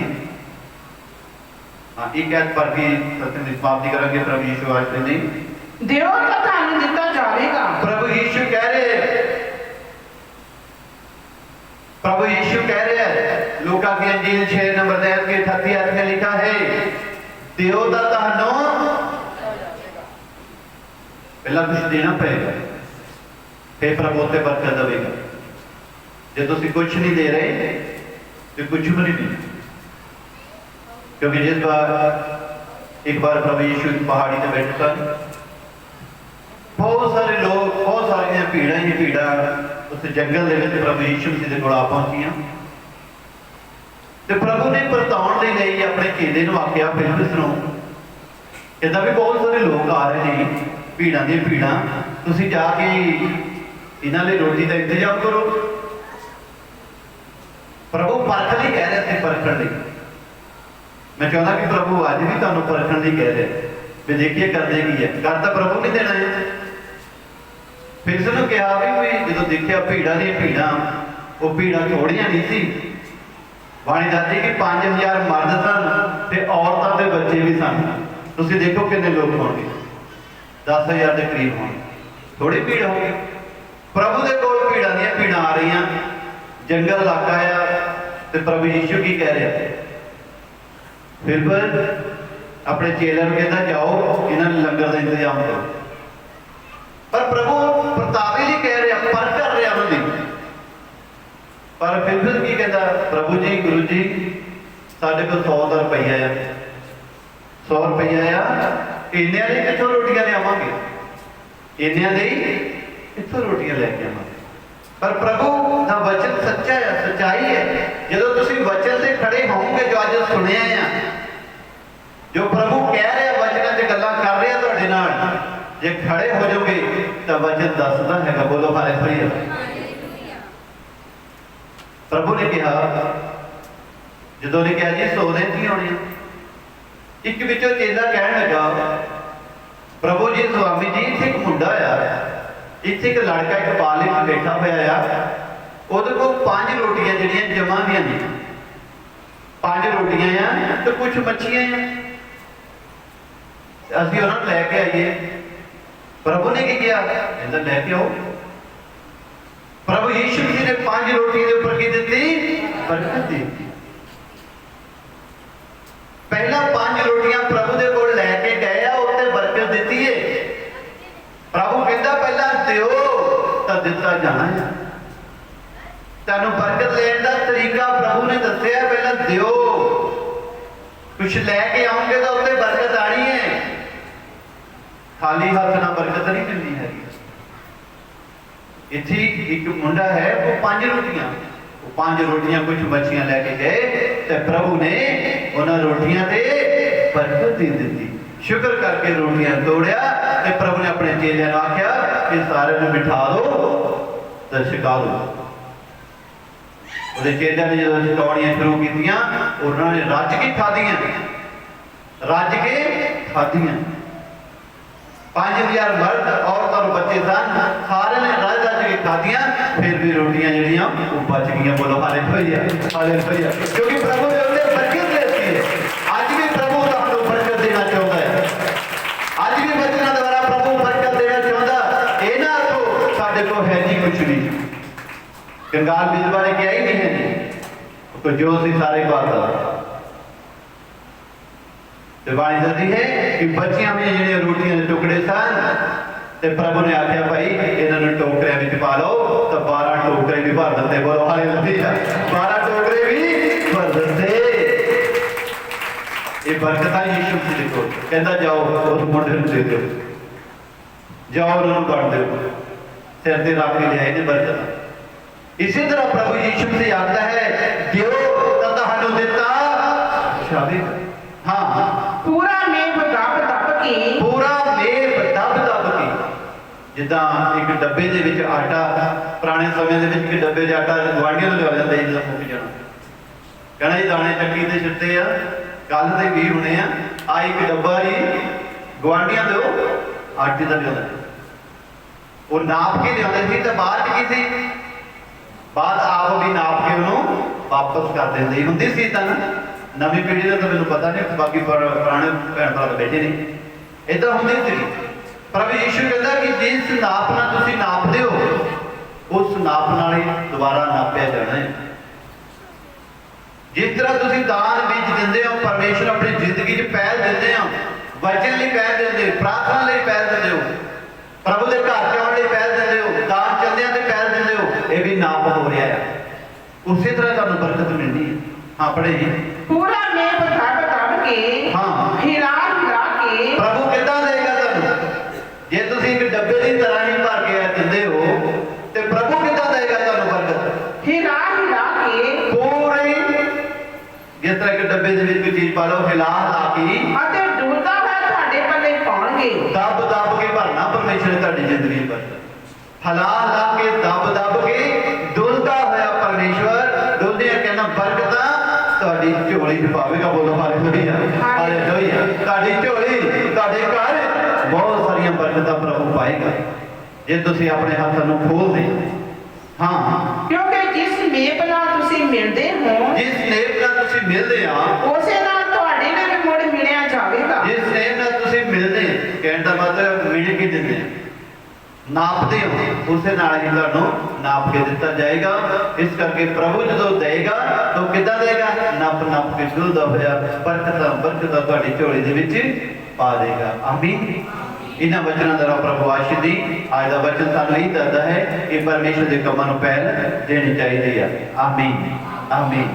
हाँ एक आयत पढ़ के सत्संग की समाप्ति करेंगे। प्रभु यीशु वास्ते नहीं देओ तो थानू दिता जावेगा। प्रभु यीशु कह रहे हैं लूका की अंजील 6 नंबर 10 के 38 आयत में लिखा है देओ दा तानो पहला कुछ देना पड़ेगा फिर प्रभु उत्ते बरकत देगा। जे तुसीं कुछ नहीं दे रहे तो कुछ भी नहीं। क्योंकि जिस बार एक बार प्रभु यीशु पहाड़ी से बैठे सन बहुत सारे लोग बहुत सारिया भीड़ा ही भीड़ा उस जंगल के प्रभु यीशु मसीह के कोल आ पहुंचियां तो प्रभु ने परताउण दे लई अपने चेले नूं आख्या फिलिप्पुस नूं कहंदा भी बहुत सारे लोग आ रहे हैं भीड़ा दी भीड़ा तुसीं जाके इन्हां लई रोटी का इंतजाम करो। प्रभु परख लई कह रहे थे परखण लई। मैं चाहता कि प्रभु अज भी तुहानूं परखण लई कह रहे भी देखिए करदे की है। कर तो प्रभु नहीं देना है ਫਿਰ ਇਸਨੂੰ ਕਿਹਾ ਵੀ ਜਦੋਂ ਦੇਖਿਆ ਭੀੜਾਂ ਦੀਆਂ ਭੀੜਾਂ, ਉਹ ਭੀੜਾਂ ਥੋੜੀਆਂ ਨਹੀਂ ਸੀ। ਬਾਣੀ ਦੱਸਦੀ ਕਿ 5000 ਮਰਦ ਸਨ ਤੇ ਔਰਤਾਂ ਤੇ ਬੱਚੇ ਵੀ ਸਨ। ਤੁਸੀਂ ਦੇਖੋ ਕਿੰਨੇ ਲੋਕ ਹੋਣਗੇ, 10,000 ਦੇ ਕਰੀਬ ਹੋਣਗੇ। ਥੋੜੀ ਭੀੜ ਹੋਗੀ। ਪ੍ਰਭੂ ਦੇ ਕੋਲ ਭੀੜਾਂ ਦੀਆਂ ਭੀੜਾਂ ਆ ਰਹੀਆਂ, ਜੰਗਲ ਇਲਾਕਾ ਆ, ਤੇ ਪ੍ਰਭੂ ਯੀਸ਼ੂ ਕੀ ਕਹਿ ਰਿਹਾ? ਫਿਰ ਆਪਣੇ ਚੇਲਿਆਂ ਨੂੰ ਕਹਿੰਦਾ ਜਾਓ ਇਹਨਾਂ ਨੂੰ ਲੰਗਰ ਦਾ ਇੰਤਜ਼ਾਮ ਕਰੋ। ਪਰ ਪ੍ਰਭੂ ਪ੍ਰਤਾਪੀ ਜੀ ਕਹਿ ਰਿਹਾ, ਪਰ ਕਰ ਰਿਹਾ ਉਹਨਾਂ ਦੀ। ਪਰ ਫਿਰ ਕੀ ਕਹਿੰਦਾ? ਪ੍ਰਭੂ ਜੀ, ਗੁਰੂ ਜੀ, ਸਾਡੇ ਕੋਲ 100 ਦਾ ਰੁਪਈਆ ਆ, 100 ਰੁਪਈਆ ਆ, ਇੰਨਿਆਂ ਲਈ ਕਿੱਥੋਂ ਰੋਟੀਆਂ ਲਿਆਵਾਂਗੇ? ਇੰਨਿਆਂ ਲਈ ਕਿੱਥੋਂ ਰੋਟੀਆਂ ਲੈ ਕੇ ਆਵਾਂਗੇ? ਪਰ ਪ੍ਰਭੂ ਦਾ ਵਚਨ ਸੱਚਾ ਹੈ, ਸੱਚਾਈ ਹੈ। ਜਦੋਂ ਤੁਸੀਂ ਵਚਨ ਤੇ ਖੜੇ ਹੋਵੋਗੇ, ਜੋ ਅੱਜ ਸੁਣਿਆ ਆ, ਜੋ ਪ੍ਰਭੂ ਕਹਿ ਰਿਹਾ ਵਚਨਾਂ ਤੇ ਗੱਲਾਂ ਕਰ ਰਿਹਾ ਤੁਹਾਡੇ ਨਾਲ, ਜੇ ਖੜੇ ਹੋ ਜਾਓਗੇ ਤਾਂ ਵਚਨ ਦੱਸਦਾ ਹੈਗਾ। ਬੋਲੋ ਹਾਲੇਲੂਇਆ। ਪ੍ਰਭੂ ਨੇ ਕਿਹਾ, ਜਦੋਂ ਨੇ ਕਿਹਾ ਜੀ 100 ਦਿਨ ਕੀ ਹੋਣੇ, ਇੱਕ ਵਿੱਚੋਂ ਚੇਲਾ ਕਹਿਣ ਲੱਗਾ, ਪ੍ਰਭੂ ਜੀ, ਸੁਆਮੀ ਜੀ, ਇੱਥੇ ਇੱਕ ਮੁੰਡਾ ਆ, ਇੱਥੇ ਇੱਕ ਲੜਕਾ, ਇੱਕ ਬਾਲਿਕ ਬੈਠਾ ਹੋਇਆ ਆ, ਉਹਦੇ ਕੋਲ 5 ਰੋਟੀਆਂ ਜਿਹੜੀਆਂ ਜਮਾਂ ਦੀਆਂ ਨੇ, 5 ਰੋਟੀਆਂ ਆ ਤੇ ਕੁਝ ਮੱਛੀਆਂ ਆ, ਅਸੀਂ ਉਹਨਾਂ ਨੂੰ ਲੈ ਕੇ ਆਈਏ। ਪ੍ਰਭੂ ਨੇ ਕੀ ਕਿਹਾ? ਕਹਿੰਦਾ ਲੈ ਕੇ ਆਓ। ਪ੍ਰਭੂ ਯੀਸ਼ੂ ਜੀ ਨੇ 5 ਰੋਟੀਆਂ ਦੇ ਉੱਪਰ ਕੀ ਦਿੱਤੀ? ਬਰਕਤ ਦਿੱਤੀ। ਪਹਿਲਾਂ 5 ਰੋਟੀਆਂ ਪ੍ਰਭੂ ਦੇ ਕੋਲ ਲੈ ਕੇ ਗਏ ਆ, ਉੱਤੇ ਬਰਕਤ ਦਿੱਤੀ ਏ। ਪ੍ਰਭੂ ਕਹਿੰਦਾ ਪਹਿਲਾਂ ਦਿਓ ਤਾਂ ਦਿੱਤਾ ਜਾਣਾ ਹੈ। ਤੁਹਾਨੂੰ ਬਰਕਤ ਲੈਣ ਦਾ ਤਰੀਕਾ ਪ੍ਰਭੂ ਨੇ ਦੱਸਿਆ, ਪਹਿਲਾਂ ਦਿਓ। ਕੁਛ ਲੈ ਕੇ ਆਉਂਗੇ ਤਾਂ ਉੱਤੇ ਬਰਕਤ ਆਣੀ ਹੈ। ਖਾਲੀ ਹੱਥ ਨਾਲ ਬਰਕਤ ਨਹੀਂ ਮਿਲਦੀ ਹੈਗੀ। ਇੱਥੇ ਇੱਕ ਮੁੰਡਾ ਹੈ, ਉਹ 5 ਰੋਟੀਆਂ, ਉਹ 5 ਰੋਟੀਆਂ ਕੁਝ ਮੱਛੀਆਂ ਲੈ ਕੇ ਗਏ ਤੇ ਪ੍ਰਭੂ ਨੇ ਉਹਨਾਂ ਰੋਟੀਆਂ ਤੇ ਬਰਕਤ ਦੇ ਦਿੱਤੀ। ਸ਼ੁਕਰ ਕਰਕੇ ਰੋਟੀਆਂ ਤੋੜਿਆ ਤੇ ਪ੍ਰਭੂ ਨੇ ਆਪਣੇ ਚੇਲਿਆਂ ਨੂੰ ਆਖਿਆ ਕਿ ਸਾਰਿਆਂ ਨੂੰ ਬਿਠਾ ਦਿਓ ਤੇ ਛਕਾ ਦਿਓ। ਉਹਦੇ ਚੇਲਿਆਂ ਨੇ ਜਦੋਂ ਛਕਾਉਣੀਆਂ ਸ਼ੁਰੂ ਕੀਤੀਆਂ, ਉਹਨਾਂ ਨੇ ਰੱਜ ਕੇ ਖਾਧੀਆਂ, ਰੱਜ ਕੇ ਖਾਧੀਆਂ। 5000 ਮਰਦ, ਔਰਤਾਂ ਨੂੰ ਬੱਚੇ ਸਨ, ਸਾਰਿਆਂ ਨੇ ਰੱਜ ਕੇ ਖਾਧੀਆਂ। ਫਿਰ ਵੀ ਰੋਟੀਆਂ ਜਿਹੜੀਆਂ ਉਹ ਬਚ ਗਈਆਂ। ਬੋਲੋ ਹਾਲੇਲੂਇਆ, ਹਾਲੇਲੂਇਆ। ਕਿਉਂਕਿ ਪ੍ਰਭੂ ਨੇ ਉਹਦੇ ਬਰਕਤ ਦਿੱਤੀ ਹੈ। ਅੱਜ ਵੀ ਪ੍ਰਭੂ ਤੁਹਾਨੂੰ ਬਰਕਤ ਦੇਣਾ ਚਾਹੁੰਦਾ ਹੈ। ਅੱਜ ਵੀ ਬਚਨਾਂ ਦੁਆਰਾ ਪ੍ਰਭੂ ਬਰਕਤ ਦੇਣਾ ਚਾਹੁੰਦਾ। ਇਹ ਨਾ ਆਖੋ ਸਾਡੇ ਕੋਲ ਹੈ ਨਹੀਂ ਕੁਛ ਵੀ। ਕੰਗਾਲ ਵਿਧਵਾ ਨੇ ਕਿਹਾ ਹੀ ਨਹੀਂ ਹੈ ਨਹੀਂ, तो जो सी सारे बात ਤੇ ਬਾਣੀ ਦੱਸਦੀ ਹੈ ਕਿ ਬੱਚੀਆਂ ਵਿੱਚ ਜਿਹੜੀਆਂ ਰੋਟੀਆਂ ਦੇ ਟੁਕੜੇ ਸਨ ਤੇ ਪ੍ਰਭੂ ਨੇ ਆਖਿਆ ਭਾਈ ਇਹਨਾਂ ਨੂੰ ਟੋਕਰਿਆਂ ਵਿੱਚ ਪਾ ਲਓ ਤਾਂ 12 ਟੋਕਰੇ ਵੀ ਭਰ ਦਿੱਤੇ। ਬੋਲੋ ਹਾਲੇਲੂਇਆ, 12 ਟੋਕਰੇ ਵੀ ਭਰ ਦਿੱਤੇ। ਇਹ ਬਰਕਤਾਂ ਯੀਸ਼ੂ ਜੀ ਦੇ ਕੋਲ ਕਹਿੰਦਾ ਜਾਓ ਉਸ ਮੁੰਡੇ ਨੂੰ ਦੇ ਦਿਓ, ਜਾਓ ਉਹਨਾਂ ਨੂੰ ਕੱਢ ਦਿਓ, ਸਿਰ ਤੇ ਰੱਖ ਕੇ ਲਿਆਏ ਨੇ ਬਰਕਤਾਂ। ਇਸੇ ਤਰ੍ਹਾਂ ਪ੍ਰਭੂ ਯੀਸ਼ੂ ਜੀ ਆਖਦਾ ਹੈ ਦਿਓ ਤਾਂ ਤੁਹਾਨੂੰ ਦਿੱਤਾ ਜਾਵੇਗਾ। हाँ, पूरा मेव दब दब के, पूरा मेव दब दब के। जिदा एक डब्बे दे विच आटा पुराने समय दे विच डब्बे च आटा गुआढ़ियां ਨੂੰ ਲਿਆ ਜਾਂਦਾ ਜਦੋਂ ਮੁੱਕ ਜਾਣਾ, कहना जी दाने चक्की ते छिट्टे आ कल दे भी होने आ एक डब्बा ही गुआढ़ियां दो आटे दा लिया और नाप के लिया सी तो बाद की सी बाद आप भी नाप के उन्होंने वापस कर देंगे हुंदी सी। तां नवी पीढ़ी का तो मैं पता नहीं, बाकी पुराने भैन भरा तो बैठे नहीं, इदा होंदी सी। प्रभु यीशु कहता कि जिस नाप नाल तुसीं नापदे हो उस नाप नाल ही दोबारा नापया जाना है। जिस तरह तुसीं दान बीज दिंदे हो, परमेश्वर अपनी जिंदगी च पहल दिंदे हो, वचन लई पहल दिंदे हो, प्रार्थना लई पहल दिंदे हो, प्रभु दे घर च आउण लई पहल दिंदे हो, दान चंदियां ते पहल दिंदे हो, ये भी नाप हो रहा है। उसी तरह तुहानूं बरकत मिलनी है। हाँ पढ़े जी, पूरा मेव दब दब के, हाँ हिला हिला के। प्रभु कितना देगा तुहानूं जे तुसीं एक डब्बे की तरह ही भर के दिंदे हो ते प्रभु कितना देगा तुहानूं बरकत। हिला हिला के पूरी जिस तरह के डब्बे दे विच कोई चीज पा लो, हिला हिला के ਅਤੇ ਡੁੱਲਦਾ ਹੋਇਆ ਤੁਹਾਡੇ ਪੱਲੇ ਪਾਉਣਗੇ। दब दब के भरना परमेश्वर ने तुहाडी जिंदगी च बरकत, हिला हिला के दब दब के डुलदा होया परमेश्वर डुलदियां कहना बरकत ਤੁਹਾਡੀ ਝੋਲੀ ਚ ਪਾਵੇਗਾ। ਬੋਲੋ ਹਾਲੇਲੂਇਆ, ਹਾਲੇਲੂਇਆ। ਤੁਹਾਡੀ ਝੋਲੀ ਤੁਹਾਡੇ ਘਰ ਬਹੁਤ ਸਾਰੀਆਂ ਬਰਕਤਾਂ ਪ੍ਰਭੂ ਪਾਏਗਾ। ਜੇ ਤੁਸੀਂ ਆਪਣੇ ਹੱਥਾਂ ਨੂੰ ਖੋਲਦੇ। ਹਾਂ, ਕਿਉਂਕਿ ਜਿਸ ਮੇਪ ਨਾਲ ਤੁਸੀਂ ਮਿਲਦੇ ਹੋ ਜਿਸ ਨੇਮ ਨਾਲ ਤੁਸੀਂ ਮਿਲਦੇ ਆ, ਉਸੇ ਨਾਲ ਤੁਹਾਡੇ ਨਾਲ ਵੀ ਮੁੜ ਮਿਲਿਆ ਜਾਵੇਗਾ। ਜਿਸ ਨੇਮ ਨਾਲ ਤੁਸੀਂ ਮਿਲਦੇ, ਕਹਿਣ ਦਾ ਮਤਲਬ ਮਿਲ ਕੇ ਦਿੰਦੇ ਆ, ਨਾਪਦੇ ਹੋ, ਉਸੇ ਨਾਲ ਹੀ ਤੁਹਾਨੂੰ ਨਾਪ ਕੇ ਦਿੱਤਾ ਜਾਏਗਾ। ਇਸ ਕਰਕੇ ਪ੍ਰਭੂ ਜਦੋਂ ਦੇਗਾ ਤਾਂ ਕਿੱਦਾਂ ਦੇਗਾ? ਨੱਪ ਨੱਪ ਕੇ ਡੁੱਲਦਾ ਹੋਇਆ ਬਰਕਤਾਂ ਤੁਹਾਡੀ ਝੋਲੀ ਦੇ ਵਿੱਚ ਪਾ ਦੇਗਾ। ਆਮੀਨ। ਇਹਨਾਂ ਵਚਨਾਂ ਦਾ ਪ੍ਰਭੂ ਆਸ਼ੀਸ਼ ਦੀ। ਅੱਜ ਦਾ ਵਚਨ ਸਾਨੂੰ ਇਹ ਦੱਸਦਾ ਹੈ ਕਿ ਪਰਮੇਸ਼ਰ ਦੇ ਕੰਮਾਂ ਨੂੰ ਪਹਿਲ ਦੇਣੀ ਚਾਹੀਦੀ ਹੈ। ਆਮੀਨ, ਆਮੀਨ।